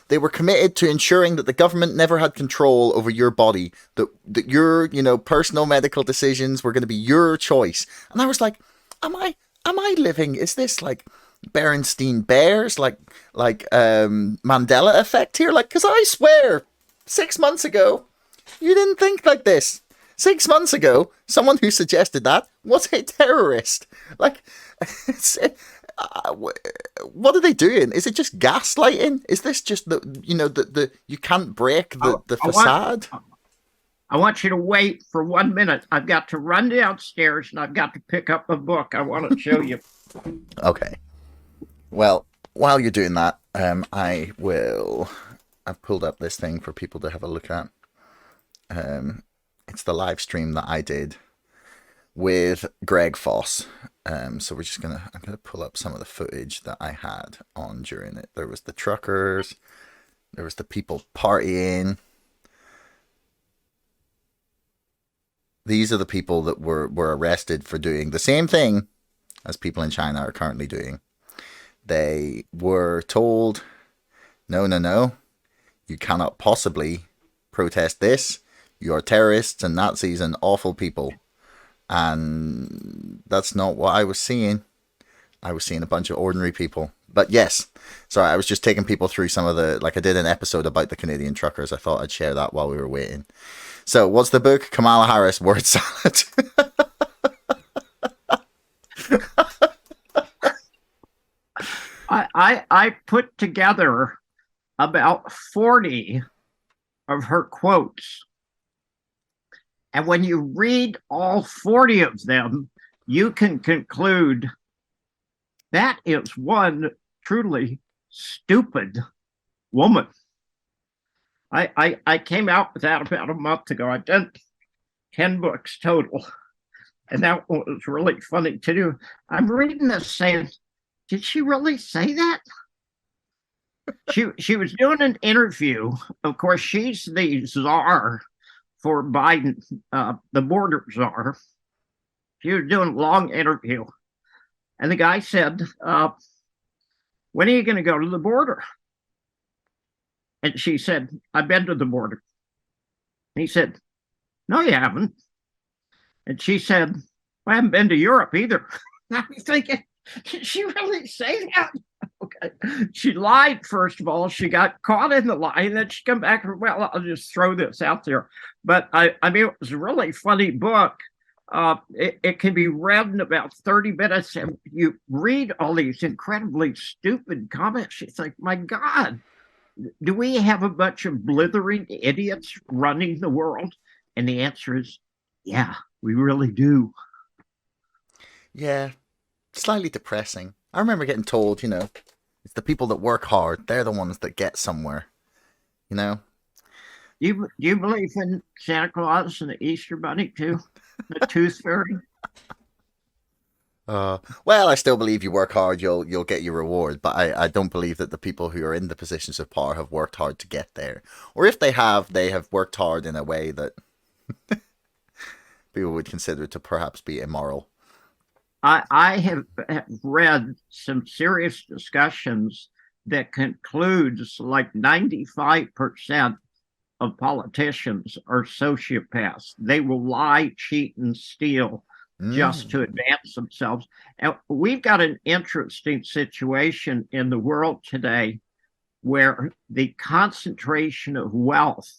they were committed to ensuring that the government never had control over your body, that your, personal medical decisions were going to be your choice. And I was like, am I living? Is this like Berenstain Bears, like Mandela effect here? Like, because I swear, 6 months ago, you didn't think like this. 6 months ago, someone who suggested that was a terrorist. Like, what are they doing? Is it just gaslighting? Is this just the you can't break the facade? I want you to wait for 1 minute. I've got to run downstairs and I've got to pick up a book I want to show you. Okay. Well, while you're doing that, I've pulled up this thing for people to have a look at. It's the live stream that I did with Greg Foss. So I'm gonna pull up some of the footage that I had on during it. There was the truckers, there was the people partying. These are the people that were arrested for doing the same thing as people in China are currently doing. They were told, no, no, no, you cannot possibly protest this. You are terrorists and Nazis and awful people. And that's not what I was seeing. I was seeing a bunch of ordinary people. But yes, sorry, I was just taking people through some of the, like I did an episode about the Canadian truckers. I thought I'd share that while we were waiting. So what's the book? Kamala Harris, Word Salad. I put together about 40 of her quotes. And when you read all 40 of them, you can conclude that is one truly stupid woman. I came out with that about a month ago. I did 10 books total. And that was really funny to do. I'm reading this saying, did she really say that? She was doing an interview. Of course, she's the czar for Biden, the border czar. She was doing a long interview. And the guy said, when are you going to go to the border? And she said, I've been to the border. And he said, no, you haven't. And she said, I haven't been to Europe either. I'm thinking, did she really say that? Okay. She lied, first of all. She got caught in the lie, and then she come back and, well, I'll just throw this out there. But I mean, it was a really funny book. It can be read in about 30 minutes, and you read all these incredibly stupid comments. It's like, my God, do we have a bunch of blithering idiots running the world? And the answer is, yeah, we really do. Yeah, slightly depressing. I remember getting told, it's the people that work hard. They're the ones that get somewhere, You believe in Santa Claus and the Easter Bunny too? The Tooth Fairy? Well, I still believe you work hard, you'll get your reward, but I don't believe that the people who are in the positions of power have worked hard to get there. Or if they have worked hard in a way that people would consider to perhaps be immoral. I have read some serious discussions that concludes like 95% of politicians are sociopaths. They will lie, cheat, and steal just to advance themselves. And we've got an interesting situation in the world today where the concentration of wealth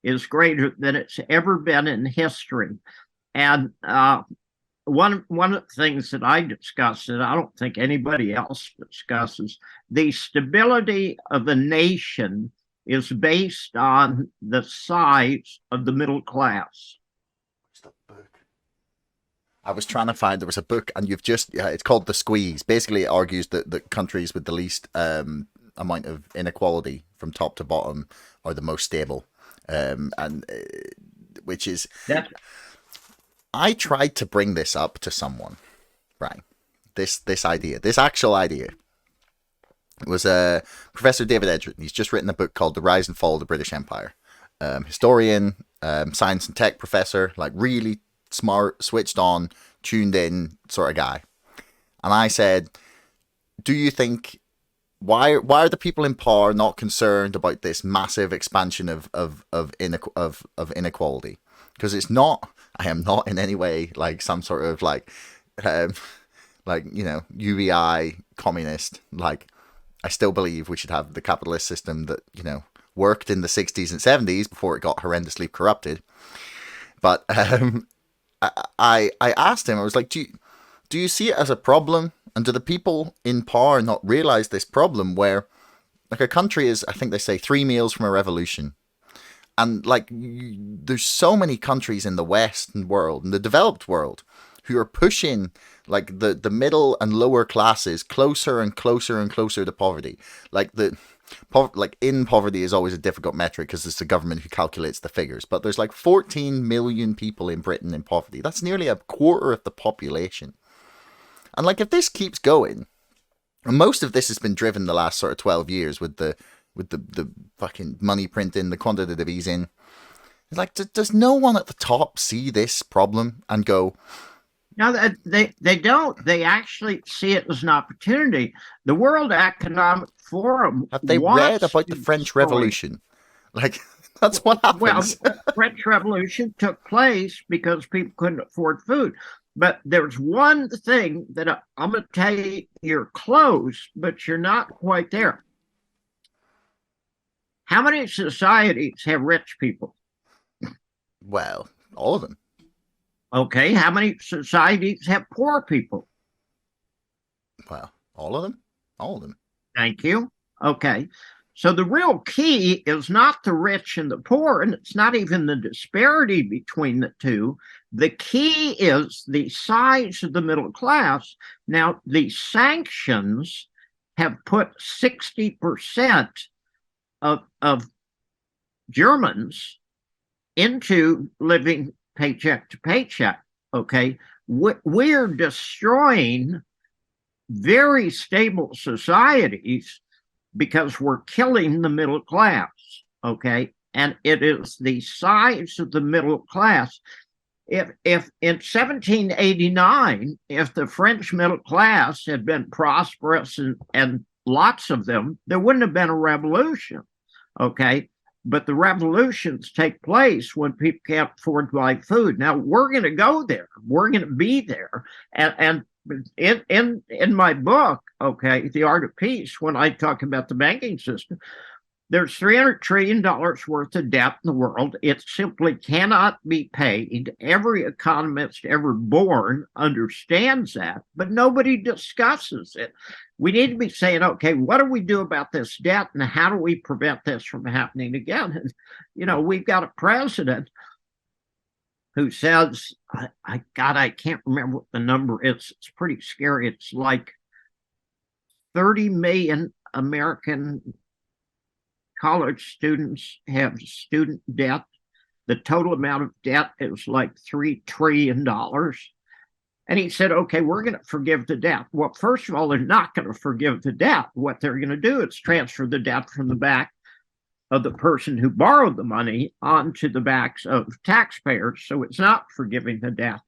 is greater than it's ever been in history. And one of the things that I discuss, and I don't think anybody else discusses, the stability of a nation is based on the size of the middle class. What's that book? I was trying to find, there was a book, and it's called The Squeeze. Basically, it argues that the countries with the least amount of inequality from top to bottom are the most stable. Which is... I tried to bring this up to someone, right? This idea, this actual idea. It was Professor David Edgerton. He's just written a book called The Rise and Fall of the British Empire. Historian, science and tech professor, like really smart, switched on, tuned in sort of guy. And I said, do you think, why are the people in power not concerned about this massive expansion of inequality? Because it's not, I am not in any way like some sort of UBI communist. Like, I still believe we should have the capitalist system that, worked in the 60s and 70s before it got horrendously corrupted. But I asked him, I was like, do you see it as a problem? And do the people in power not realize this problem where, like, a country is, I think they say, 3 meals from a revolution? And, like, there's so many countries in the Western world, in the developed world, who are pushing, like, the middle and lower classes closer and closer and closer to poverty. Like, Like in poverty is always a difficult metric because it's the government who calculates the figures. But there's like 14 million people in Britain in poverty. That's nearly a quarter of the population. And like if this keeps going, and most of this has been driven the last sort of 12 years with the fucking money printing, the quantitative easing. It's like, does no one at the top see this problem and go, no, they don't. They actually see it as an opportunity. The World Economic Forum. have they read about the French Revolution? Like, that's what happens. Well, the French Revolution took place because people couldn't afford food. But there's one thing that I'm going to tell you, you're close, but you're not quite there. How many societies have rich people? Well, all of them. Okay, how many societies have poor people? Well, all of them. All of them. Thank you. Okay. So the real key is not the rich and the poor, and it's not even the disparity between the two. The key is the size of the middle class. Now, the sanctions have put 60% of Germans into living paycheck to paycheck. Okay. We're destroying very stable societies because we're killing the middle class. Okay. And it is the size of the middle class. If in 1789, if the French middle class had been prosperous and lots of them, there wouldn't have been a revolution. Okay. But the revolutions take place when people can't afford to buy food. Now we're going to go there. We're going to be there. And in my book, okay, The Art of Peace, when I talk about the banking system, there's $300 trillion worth of debt in the world. It simply cannot be paid. Every economist ever born understands that, but nobody discusses it. We need to be saying, okay, what do we do about this debt and how do we prevent this from happening again? And, you know, we've got a president who says, I can't remember what the number is. It's pretty scary. It's like 30 million American college students have student debt. The total amount of debt is like $3 trillion. And he said, okay, we're going to forgive the debt. Well, first of all, they're not going to forgive the debt. What they're going to do is transfer the debt from the back of the person who borrowed the money onto the backs of taxpayers. So it's not forgiving the debt.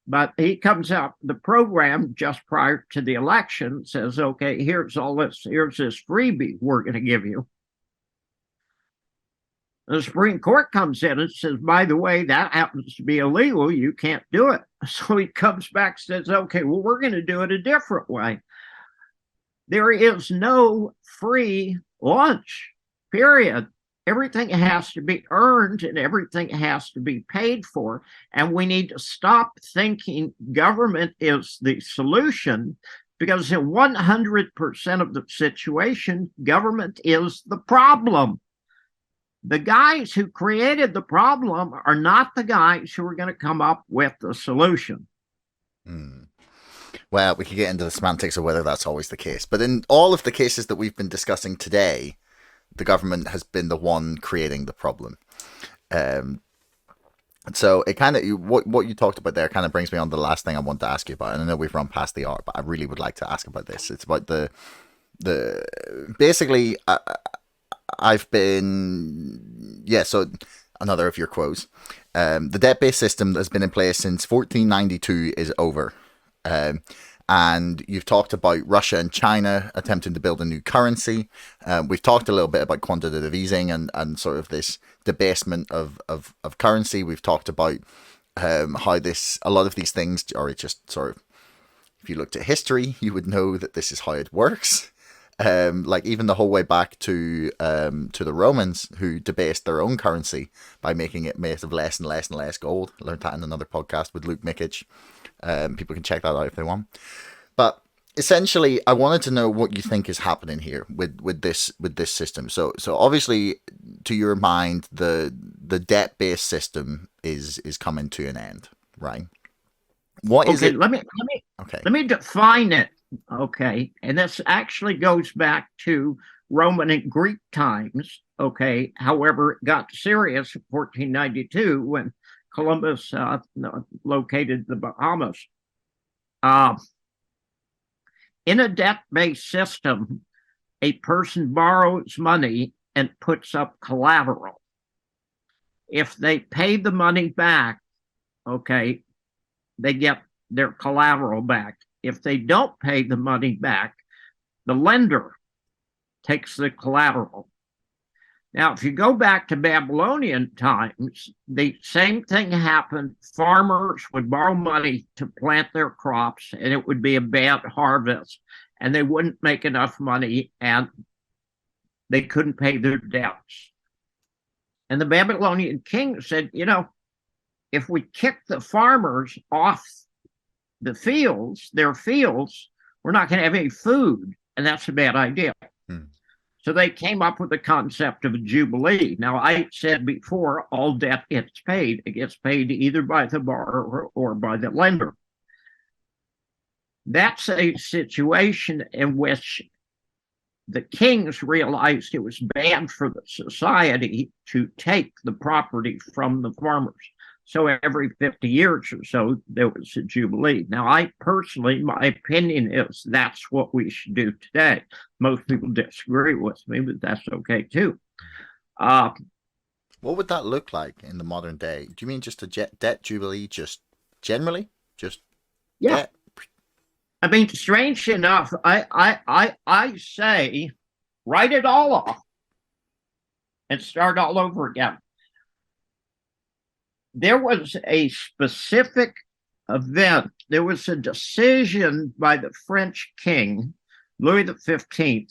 But he comes out, the program just prior to the election says, okay, here's all this, here's this freebie we're going to give you. The Supreme Court comes in and says, by the way, that happens to be illegal. You can't do it. So he comes back and says, okay, well, we're going to do it a different way. There is no free lunch, period. Everything has to be earned and everything has to be paid for. And we need to stop thinking government is the solution, because in 100% of the situation, government is the problem. The guys who created the problem are not the guys who are going to come up with the solution. Well, we could get into the semantics of whether that's always the case. But in all of the cases that we've been discussing today, the government has been the one creating the problem. So it kind of, what you talked about there kind of brings me on to the last thing I want to ask you about. And I know we've run past the art, but I really would like to ask about this. It's about the basically, I've been, so another of your quotes. The debt-based system that's been in place since 1492 is over. And you've talked about Russia and China attempting to build a new currency. We've talked a little bit about quantitative easing and sort of this debasement of currency. We've talked about how a lot of these things are just sort of, if you looked at history, you would know that this is how it works. Like even the whole way back to the Romans, who debased their own currency by making it made of less and less and less gold. I learned that in another podcast with Luke Mikic. People can check that out if they want. But essentially, I wanted to know what you think is happening here with this system. So obviously, to your mind, the debt-based system is coming to an end, right? What is it? Let me define it. Okay, and this actually goes back to Roman and Greek times. Okay, however, it got serious in 1492 when Columbus located the Bahamas. In a debt-based system, a person borrows money and puts up collateral. If they pay the money back, okay, they get their collateral back. If they don't pay the money back, the lender takes the collateral. Now, if you go back to Babylonian times, the same thing happened. Farmers would borrow money to plant their crops, and it would be a bad harvest, and they wouldn't make enough money, and they couldn't pay their debts. And the Babylonian king said, you know, if we kick the farmers off the fields, their fields, we're not going to have any food, and that's a bad idea. So they came up with the concept of a jubilee. Now, I said before, all debt gets paid. It gets paid either by the borrower or by the lender. That's a situation in which the kings realized it was bad for the society to take the property from the farmers. So every 50 years or so, there was a jubilee. Now, I personally, my opinion is that's what we should do today. Most people disagree with me, but that's okay too. What would that look like in the modern day? Do you mean just a debt jubilee, just generally? Just yeah. Debt? I mean, strange enough, I say write it all off and start all over again. There was a specific event. There was a decision by the French king, Louis XV,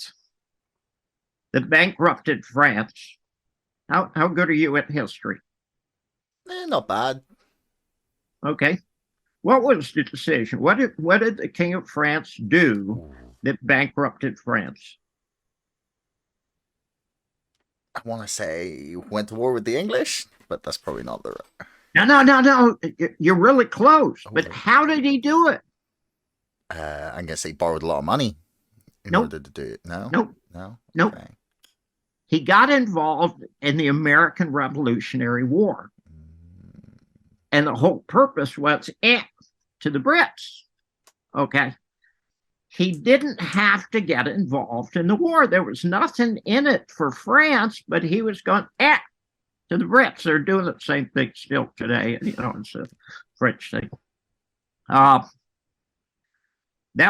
that bankrupted France. How good are you at history? Not bad. Okay. What was the decision? What did the King of France do that bankrupted France? I want to say went to war with the English, but that's probably not the right. No. You're really close. But how did he do it? I'm gonna say borrowed a lot of money in order to do it. No. Okay. He got involved in the American Revolutionary War, and the whole purpose was to the Brits. Okay. He didn't have to get involved in the war. There was nothing in it for France, but he was going to the Brits. They're doing the same thing still today. You know, it's a French thing. That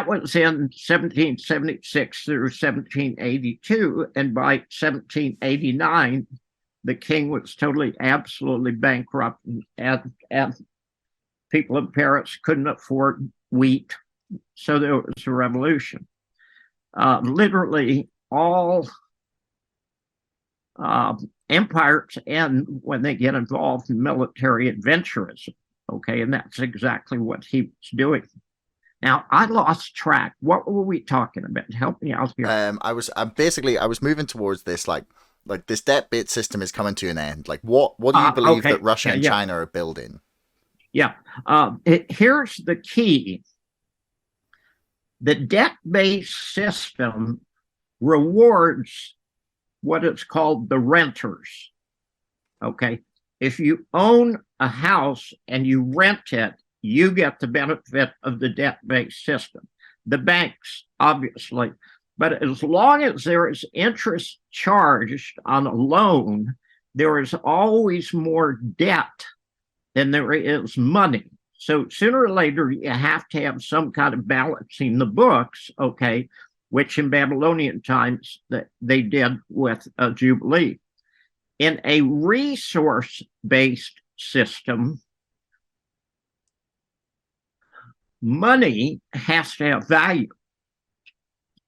was in 1776 through 1782. And by 1789, the king was totally, absolutely bankrupt. And people in Paris couldn't afford wheat. So there was a revolution. Literally all empires end when they get involved in military adventurism. Okay, and that's exactly what he was doing. Now, I lost track. What were we talking about? Help me out here. I was moving towards this, like this debt bit system is coming to an end. Like, what do you believe that Russia and China are building? Yeah. Here's the key. The debt-based system rewards what is called the renters. Okay. If you own a house and you rent it, you get the benefit of the debt-based system. The banks, obviously. But as long as there is interest charged on a loan, there is always more debt than there is money. So sooner or later, you have to have some kind of balancing the books, okay, which in Babylonian times they did with a jubilee. In a resource-based system, money has to have value.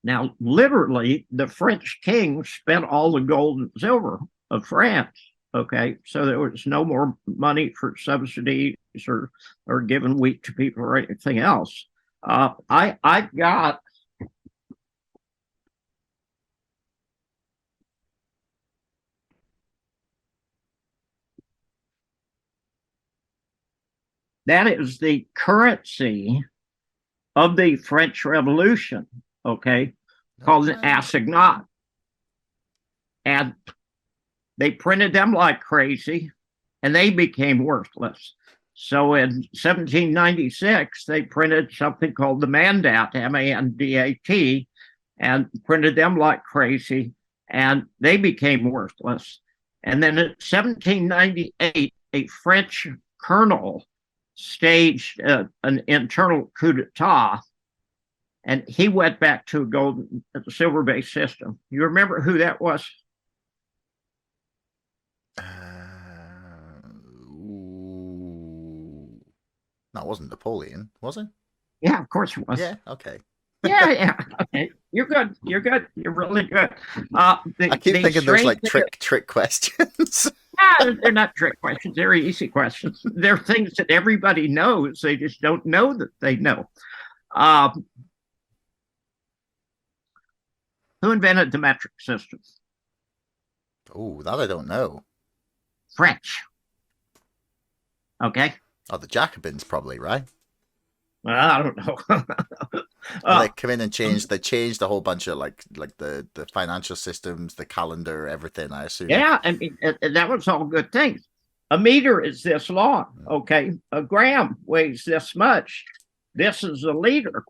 Now, literally, the French king spent all the gold and silver of France. Okay, so there was no more money for subsidies or giving wheat to people or anything else. I got that is the currency of the French Revolution. Okay, called an assignat. and they printed them like crazy, and they became worthless. So in 1796, they printed something called the Mandat, M-A-N-D-A-T, and printed them like crazy, and they became worthless. And then in 1798, a French colonel staged an internal coup d'etat, and he went back to a silver-based system. You remember who that was? That wasn't Napoleon, was it? Yeah, of course it was. Yeah, okay. Yeah. Okay. You're good. You're good. You're really good. I keep thinking there's like trick questions. They're not trick questions. They're easy questions. They're things that everybody knows. They just don't know that they know. Who invented the metric system? Oh, that I don't know. French. Okay. Oh, the Jacobins probably, right? Well, I don't know. They come in and they changed a whole bunch of like the financial systems, the calendar, everything, I assume. Yeah, I mean, that was all good things. A meter is this long, okay? A gram weighs this much. This is a liter.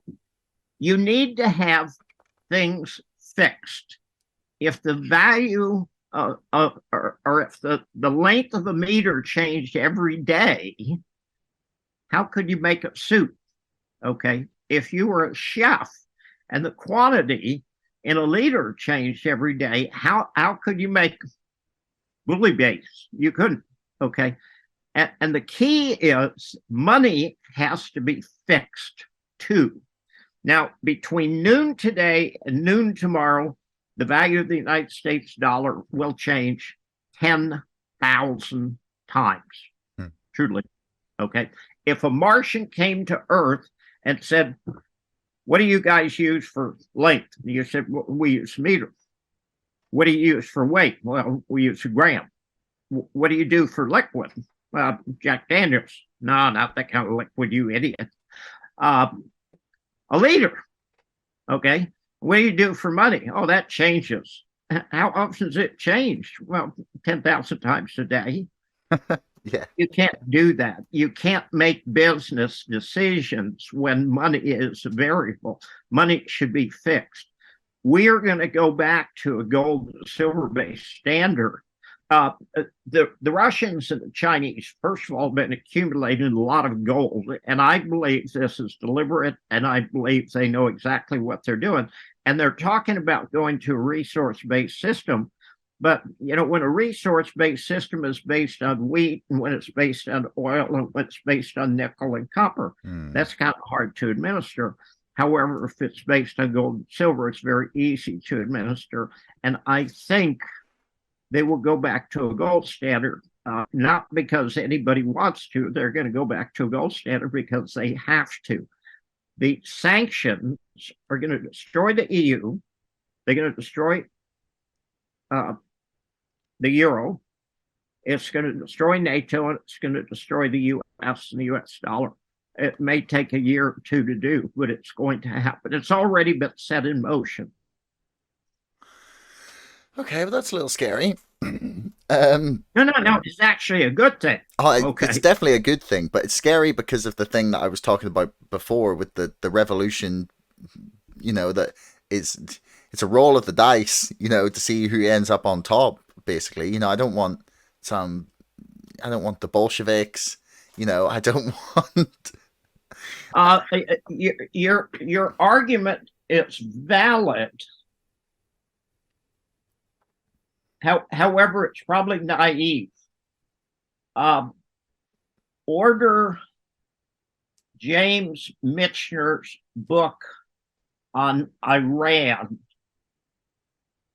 You need to have things fixed. If the value or if the length of a meter changed every day, how could you make a soup? Okay. If you were a chef and the quantity in a liter changed every day, how could you make bouillabaisse? You couldn't. Okay. And the key is money has to be fixed too. Now, between noon today and noon tomorrow, the value of the United States dollar will change 10,000 times. Truly. Okay. If a Martian came to Earth and said, what do you guys use for length? You said, well, we use meter. What do you use for weight? Well, we use a gram. What do you do for liquid? Well, Jack Daniels. No, not that kind of liquid, you idiot. A liter. Okay. What do you do for money? Oh, that changes. How often does it change? Well, 10,000 times a day. Yeah. You can't do that. You can't make business decisions when money is a variable. Money should be fixed. We are going to go back to a gold and silver-based standard. The Russians and the Chinese, first of all, have been accumulating a lot of gold, and I believe this is deliberate, and I believe they know exactly what they're doing. And they're talking about going to a resource-based system. But, you know, when a resource-based system is based on wheat, and when it's based on oil, and when it's based on nickel and copper, that's kind of hard to administer. However, if it's based on gold and silver, it's very easy to administer. And I think they will go back to a gold standard, not because anybody wants to. They're going to go back to a gold standard because they have to. The sanctions are going to destroy the EU. They're going to destroy the euro. It's going to destroy NATO, and it's going to destroy the U.S. and the U.S. dollar. It may take a year or two to do, but it's going to happen. It's already been set in motion. Okay, well, that's a little scary. No, it's actually a good thing. Okay. It's definitely a good thing, but it's scary because of the thing that I was talking about before with the revolution, you know, that it's a roll of the dice, you know, to see who ends up on top, basically. You know, I don't want the Bolsheviks, you know, I don't want... Your argument is valid. However, it's probably naive. Order James Michener's book on Iran,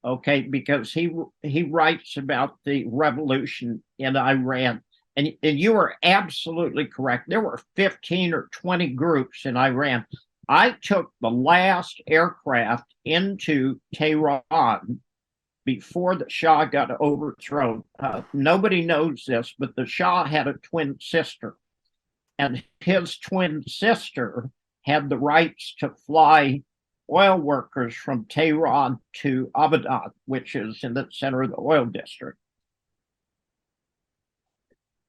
okay, because he writes about the revolution in Iran. And you are absolutely correct. There were 15 or 20 groups in Iran. I took the last aircraft into Tehran before the Shah got overthrown. Nobody knows this, but the Shah had a twin sister, and his twin sister had the rights to fly oil workers from Tehran to Abadan, which is in the center of the oil district.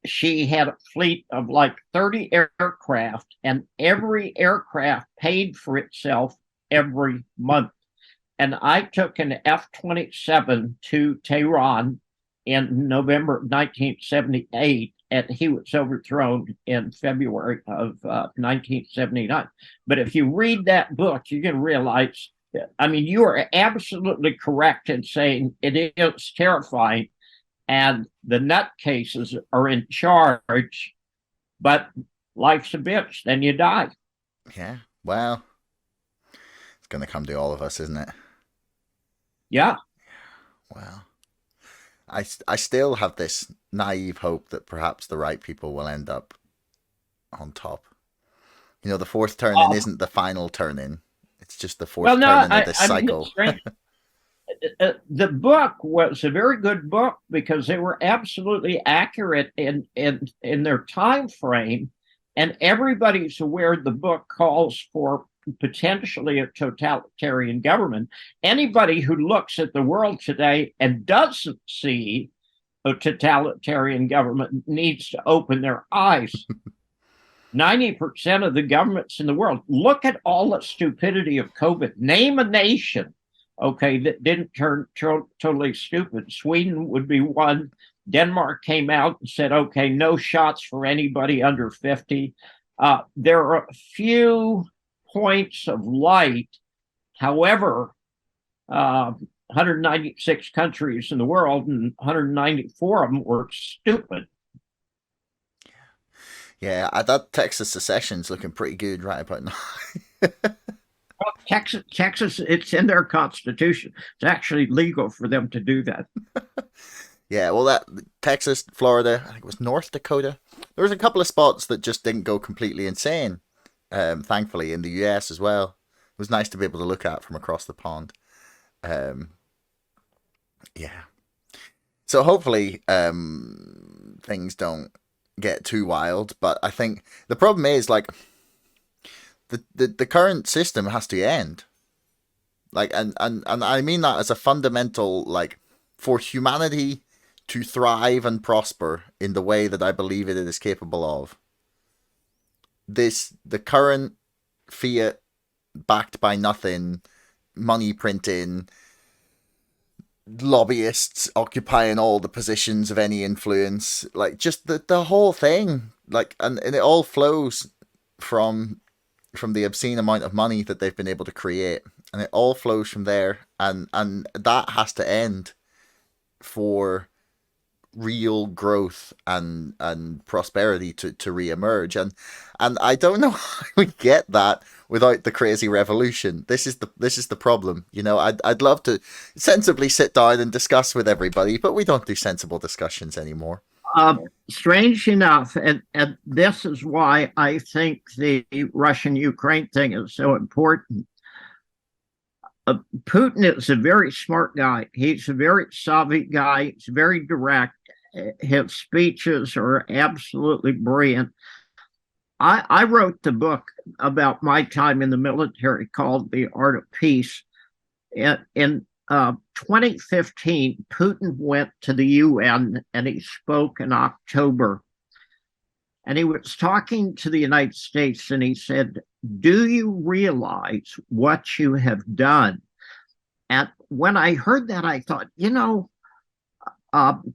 She had a fleet of like 30 aircraft, and every aircraft paid for itself every month. And I took an F-27 to Tehran in November of 1978, and he was overthrown in February of 1979. But if you read that book, you can realize, I mean, you are absolutely correct in saying it is terrifying, and the nutcases are in charge, but life's a bitch, then you die. Yeah, well, it's going to come to all of us, isn't it? Yeah. Well, I still have this naive hope that perhaps the right people will end up on top. You know, the fourth turn-in isn't the final turn-in. It's just the fourth turn-in of this cycle. The book was a very good book because they were absolutely accurate in their time frame, and everybody's aware the book calls for potentially a totalitarian government. Anybody who looks at the world today and doesn't see a totalitarian government needs to open their eyes. 90% of the governments in the world, look at all the stupidity of COVID. Name a nation, okay, that didn't turn totally stupid. Sweden would be one. Denmark came out and said, okay, no shots for anybody under 50. There are a few points of light. However, 196 countries in the world, and 194 of them were stupid. Yeah, that Texas secession's looking pretty good right about now. Well, Texas, it's in their constitution. It's actually legal for them to do that. Yeah, well, that Texas, Florida, I think it was North Dakota. There was a couple of spots that just didn't go completely insane. Thankfully, in the US as well. It was nice to be able to look at from across the pond. Yeah. So hopefully things don't get too wild. But I think the problem is, like, the current system has to end. Like, and I mean that as a fundamental, like, for humanity to thrive and prosper in the way that I believe it is capable of. The current fiat backed by nothing, money printing, lobbyists occupying all the positions of any influence, like just the whole thing, like, and it all flows from the obscene amount of money that they've been able to create, and it all flows from there, and that has to end for real growth and prosperity to re-emerge, and I don't know how we get that without the crazy revolution. This is the problem, you know. I'd love to sensibly sit down and discuss with everybody, but we don't do sensible discussions anymore. Strange enough, and this is why I think the Russian-Ukraine thing is so important. Putin is a very smart guy. He's a very Soviet guy. He's very direct. His speeches are absolutely brilliant. I wrote the book about my time in the military called The Art of Peace. In 2015, Putin went to the UN and he spoke in October. And he was talking to the United States and he said, "Do you realize what you have done?" And when I heard that, I thought, you know,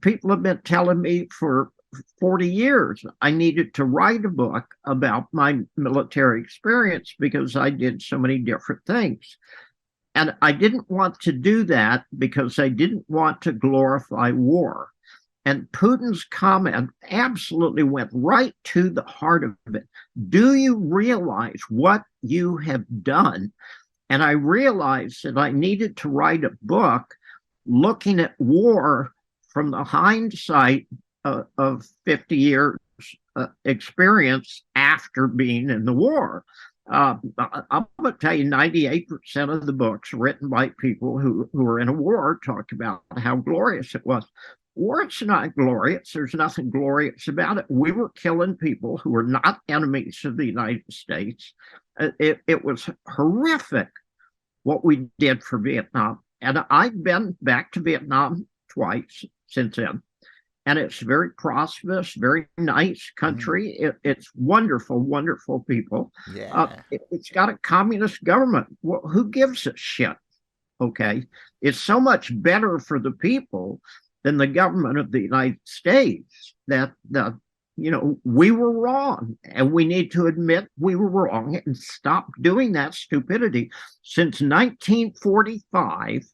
people have been telling me for 40 years I needed to write a book about my military experience because I did so many different things. And I didn't want to do that because I didn't want to glorify war. And Putin's comment absolutely went right to the heart of it. Do you realize what you have done? And I realized that I needed to write a book looking at war from the hindsight of 50 years experience after being in the war. I'm going to tell you, 98% of the books written by people who were in a war talk about how glorious it was. War's not glorious. There's nothing glorious about it. We were killing people who were not enemies of the United States. It was horrific what we did for Vietnam. And I've been back to Vietnam twice since then. And it's very prosperous, very nice country. It's wonderful, wonderful people. Yeah. It's got a communist government. Well, who gives a shit? Okay. It's so much better for the people than the government of the United States that we were wrong, and we need to admit we were wrong and stop doing that stupidity. Since 1945,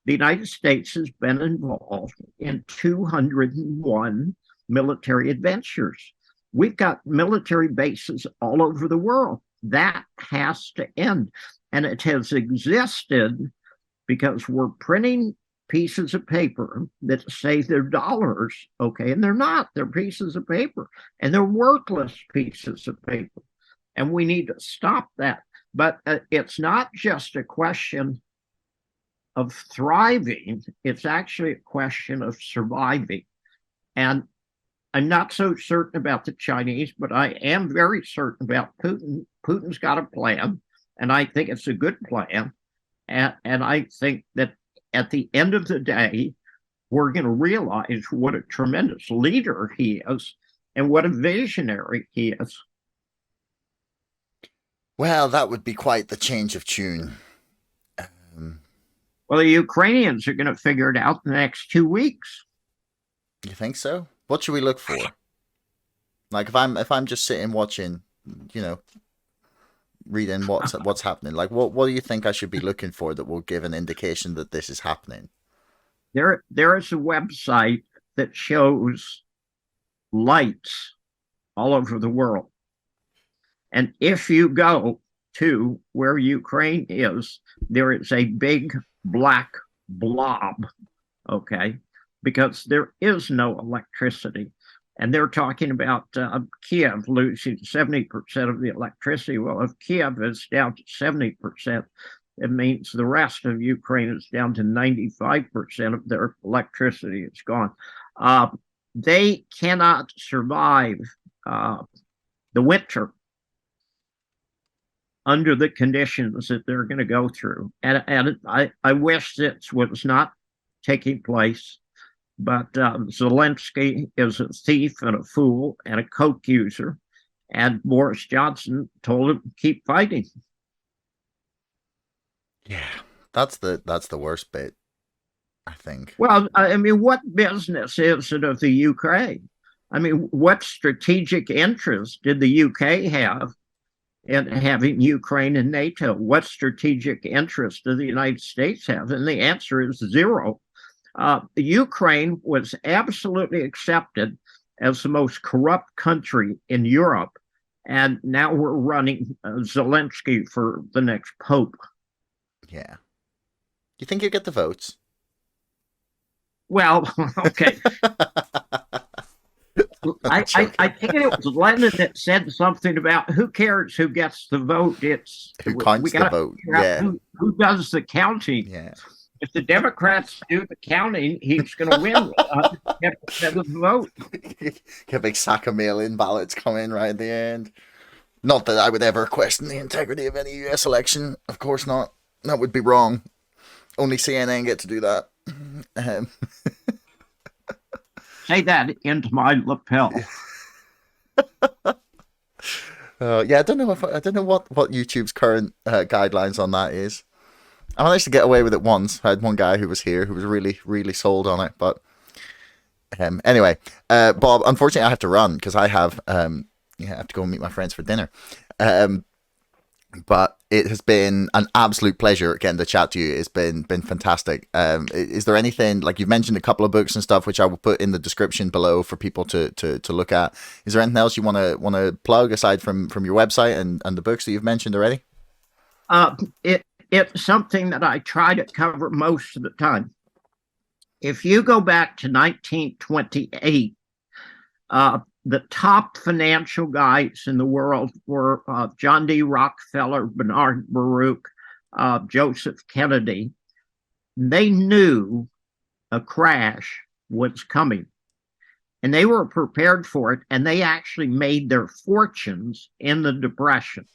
the United States has been involved in 201 military adventures. We've got military bases all over the world. That has to end. And it has existed because we're printing pieces of paper that say they're dollars, okay? And they're not. They're pieces of paper. And they're worthless pieces of paper. And we need to stop that. But it's not just a question of thriving, it's actually a question of surviving. And I'm not so certain about the Chinese, but I am very certain about Putin. Putin's got a plan, and I think it's a good plan. And I think that at the end of the day, we're going to realize what a tremendous leader he is and what a visionary he is. Well, that would be quite the change of tune. Well, the Ukrainians are going to figure it out in the next 2 weeks. You think so? What should we look for? Like if I'm just sitting watching, reading what's happening. Like what do you think I should be looking for that will give an indication that this is happening? There is a website that shows lights all over the world. And if you go to where Ukraine is, there is a big black blob, okay? Because there is no electricity. And they're talking about Kiev losing 70% of the electricity. Well, if Kiev is down to 70%, it means the rest of Ukraine is down to 95% of their electricity is gone. They cannot survive the winter under the conditions that they're going to go through. And I wish this was not taking place, but Zelensky is a thief and a fool and a coke user, and Boris Johnson told him, keep fighting. Yeah, that's the worst bit, I think. Well, I mean, what business is it of the Ukraine? I mean, what strategic interest did the UK have in having Ukraine in NATO? What strategic interest do the United States have? And the answer is zero. Ukraine was absolutely accepted as the most corrupt country in Europe, and now we're running Zelensky for the next pope. Yeah. Do you think you get the votes? Well, okay. I think it was Lenin that said something about who cares who gets the vote. It's who counts the vote. Yeah. Who does the counting? Yeah. If the Democrats do the counting, he's going to win 100% of the vote. Get a big sack of mail-in ballots come in right at the end. Not that I would ever question the integrity of any US election. Of course not. That would be wrong. Only CNN get to do that. Say that into my lapel. Yeah, I don't know what YouTube's current guidelines on that is. I managed to get away with it once. I had one guy who was here who was really, really sold on it. But anyway, Bob, unfortunately I have to run because I have to go and meet my friends for dinner. But it has been an absolute pleasure getting to chat to you. It's been fantastic. Is there anything, like you've mentioned a couple of books and stuff, which I will put in the description below for people to look at. Is there anything else you want to plug aside from your website and the books that you've mentioned already? It's something that I try to cover most of the time. If you go back to 1928, the top financial guys in the world were John D. Rockefeller, Bernard Baruch, Joseph Kennedy. They knew a crash was coming, and they were prepared for it, and they actually made their fortunes in the Depression.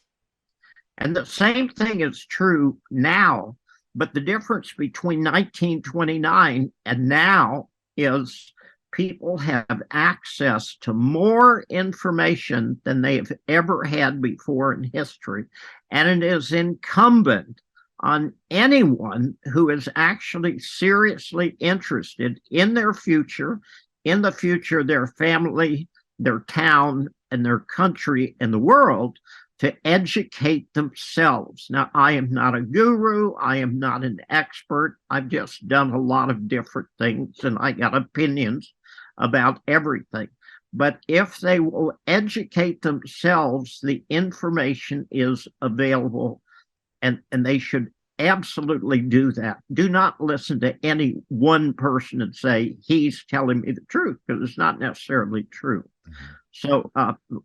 And the same thing is true now But the difference between 1929 and now is people have access to more information than they've ever had before in history. And it is incumbent on anyone who is actually seriously interested in their future, in the future of their family, their town, and their country and the world, to educate themselves. Now, I am not a guru. I am not an expert. I've just done a lot of different things and I got opinions about everything. But if they will educate themselves, the information is available, and they should absolutely do that. Do not listen to any one person and say, he's telling me the truth, because it's not necessarily true. Mm-hmm. So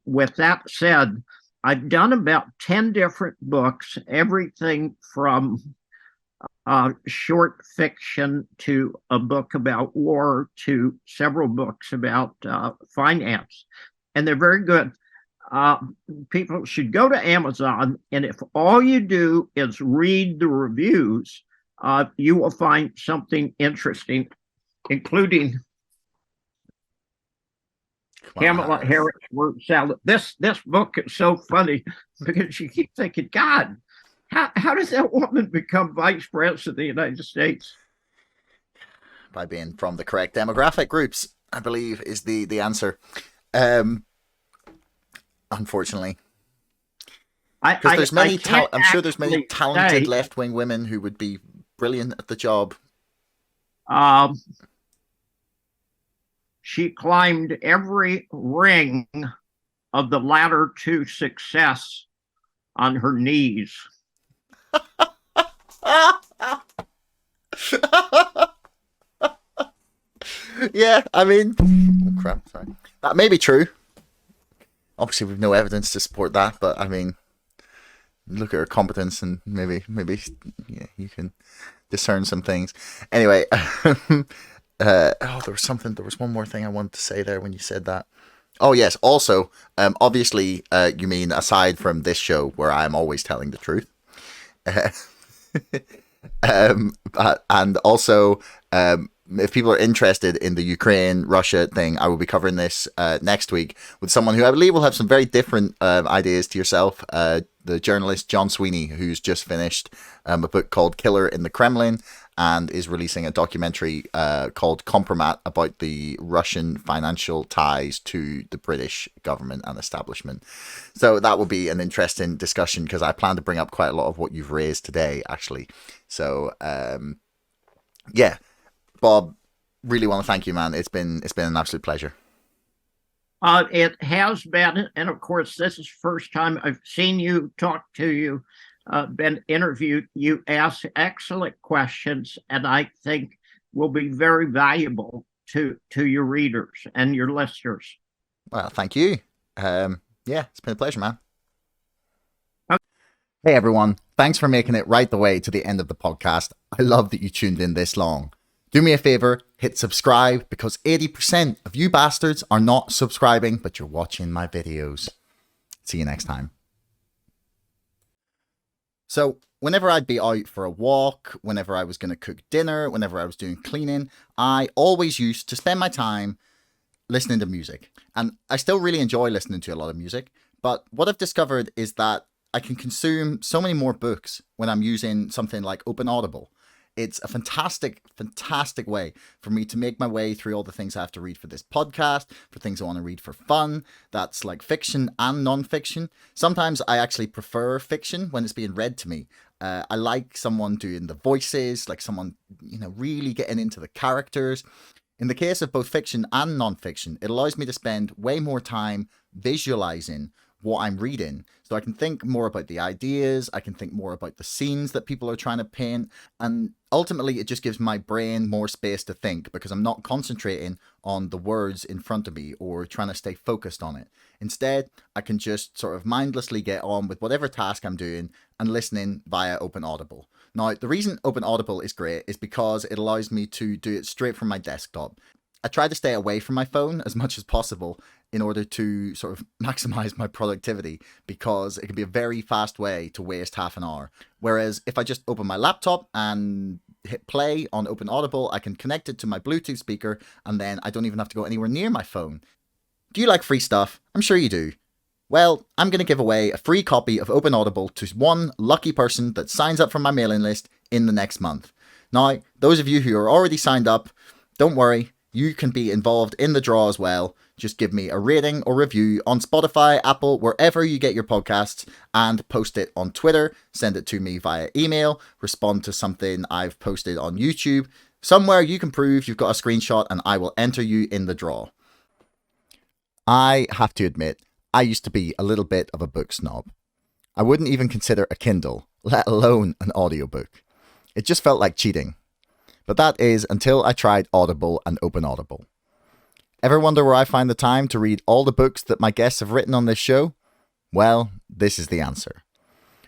with that said, I've done about 10 different books, everything from short fiction to a book about war to several books about finance. And they're very good. People should go to Amazon, and if all you do is read the reviews, you will find something interesting, including Kamala Harris word salad. This book is so funny because you keep thinking, God, how does that woman become vice president of the United States? By being from the correct demographic groups, I believe, is the answer. Unfortunately, because there's many. I'm sure there's many talented left-wing women who would be brilliant at the job. She climbed every ring of the ladder to success on her knees. Yeah, I mean, oh crap, sorry. That may be true. Obviously, we've no evidence to support that, but I mean, look at her competence and maybe, yeah, you can discern some things. Anyway, there was one more thing I wanted to say there when you said that. Oh yes, also, obviously, you mean aside from this show where I'm always telling the truth, and also, if people are interested in the Ukraine-Russia thing, I will be covering this next week with someone who I believe will have some very different ideas to yourself. The journalist John Sweeney, who's just finished a book called Killer in the Kremlin and is releasing a documentary called Compromat about the Russian financial ties to the British government and establishment. So that will be an interesting discussion because I plan to bring up quite a lot of what you've raised today, actually. So, yeah. Bob, really want to thank you, man. It's been an absolute pleasure. It has been, and of course, this is the first time I've seen you, talk to you, been interviewed. You ask excellent questions, and I think will be very valuable to your readers and your listeners. Well, thank you. Yeah, it's been a pleasure, man. Okay. Hey, everyone. Thanks for making it right the way to the end of the podcast. I love that you tuned in this long. Do me a favor, hit subscribe, because 80% of you bastards are not subscribing, but you're watching my videos. See you next time. So, whenever I'd be out for a walk, whenever I was going to cook dinner, whenever I was doing cleaning, I always used to spend my time listening to music. And I still really enjoy listening to a lot of music, but what I've discovered is that I can consume so many more books when I'm using something like Open Audible. It's a fantastic, fantastic way for me to make my way through all the things I have to read for this podcast, for things I want to read for fun. That's like fiction and non-fiction. Sometimes I actually prefer fiction when it's being read to me. I like someone doing the voices, like someone, really getting into the characters. In the case of both fiction and non-fiction, it allows me to spend way more time visualizing what I'm reading, so I can think more about the ideas, I can think more about the scenes that people are trying to paint, and ultimately it just gives my brain more space to think because I'm not concentrating on the words in front of me or trying to stay focused on it. Instead, I can just sort of mindlessly get on with whatever task I'm doing and listening via Open Audible. Now, the reason Open Audible is great is because it allows me to do it straight from my desktop. I try to stay away from my phone as much as possible in order to sort of maximize my productivity, because it can be a very fast way to waste half an hour. Whereas if I just open my laptop and hit play on Open Audible, I can connect it to my Bluetooth speaker, and then I don't even have to go anywhere near my phone. Do you like free stuff? I'm sure you do. Well, I'm going to give away a free copy of Open Audible to one lucky person that signs up for my mailing list in the next month. Now, those of you who are already signed up, don't worry, you can be involved in the draw as well. Just give me a rating or review on Spotify, Apple, wherever you get your podcasts, and post it on Twitter, send it to me via email, respond to something I've posted on YouTube. Somewhere you can prove you've got a screenshot and I will enter you in the draw. I have to admit, I used to be a little bit of a book snob. I wouldn't even consider a Kindle, let alone an audiobook. It just felt like cheating. But that is until I tried Audible and Open Audible. Ever wonder where I find the time to read all the books that my guests have written on this show? Well, this is the answer.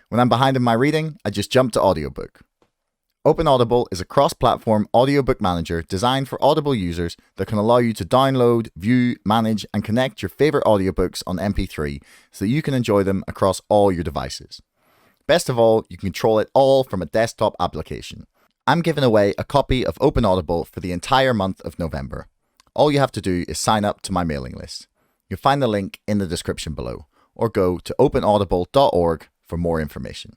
When I'm behind in my reading, I just jump to audiobook. Open Audible is a cross-platform audiobook manager designed for Audible users that can allow you to download, view, manage, and connect your favorite audiobooks on MP3 so that you can enjoy them across all your devices. Best of all, you can control it all from a desktop application. I'm giving away a copy of Open Audible for the entire month of November. All you have to do is sign up to my mailing list. You'll find the link in the description below, or go to openaudible.org for more information.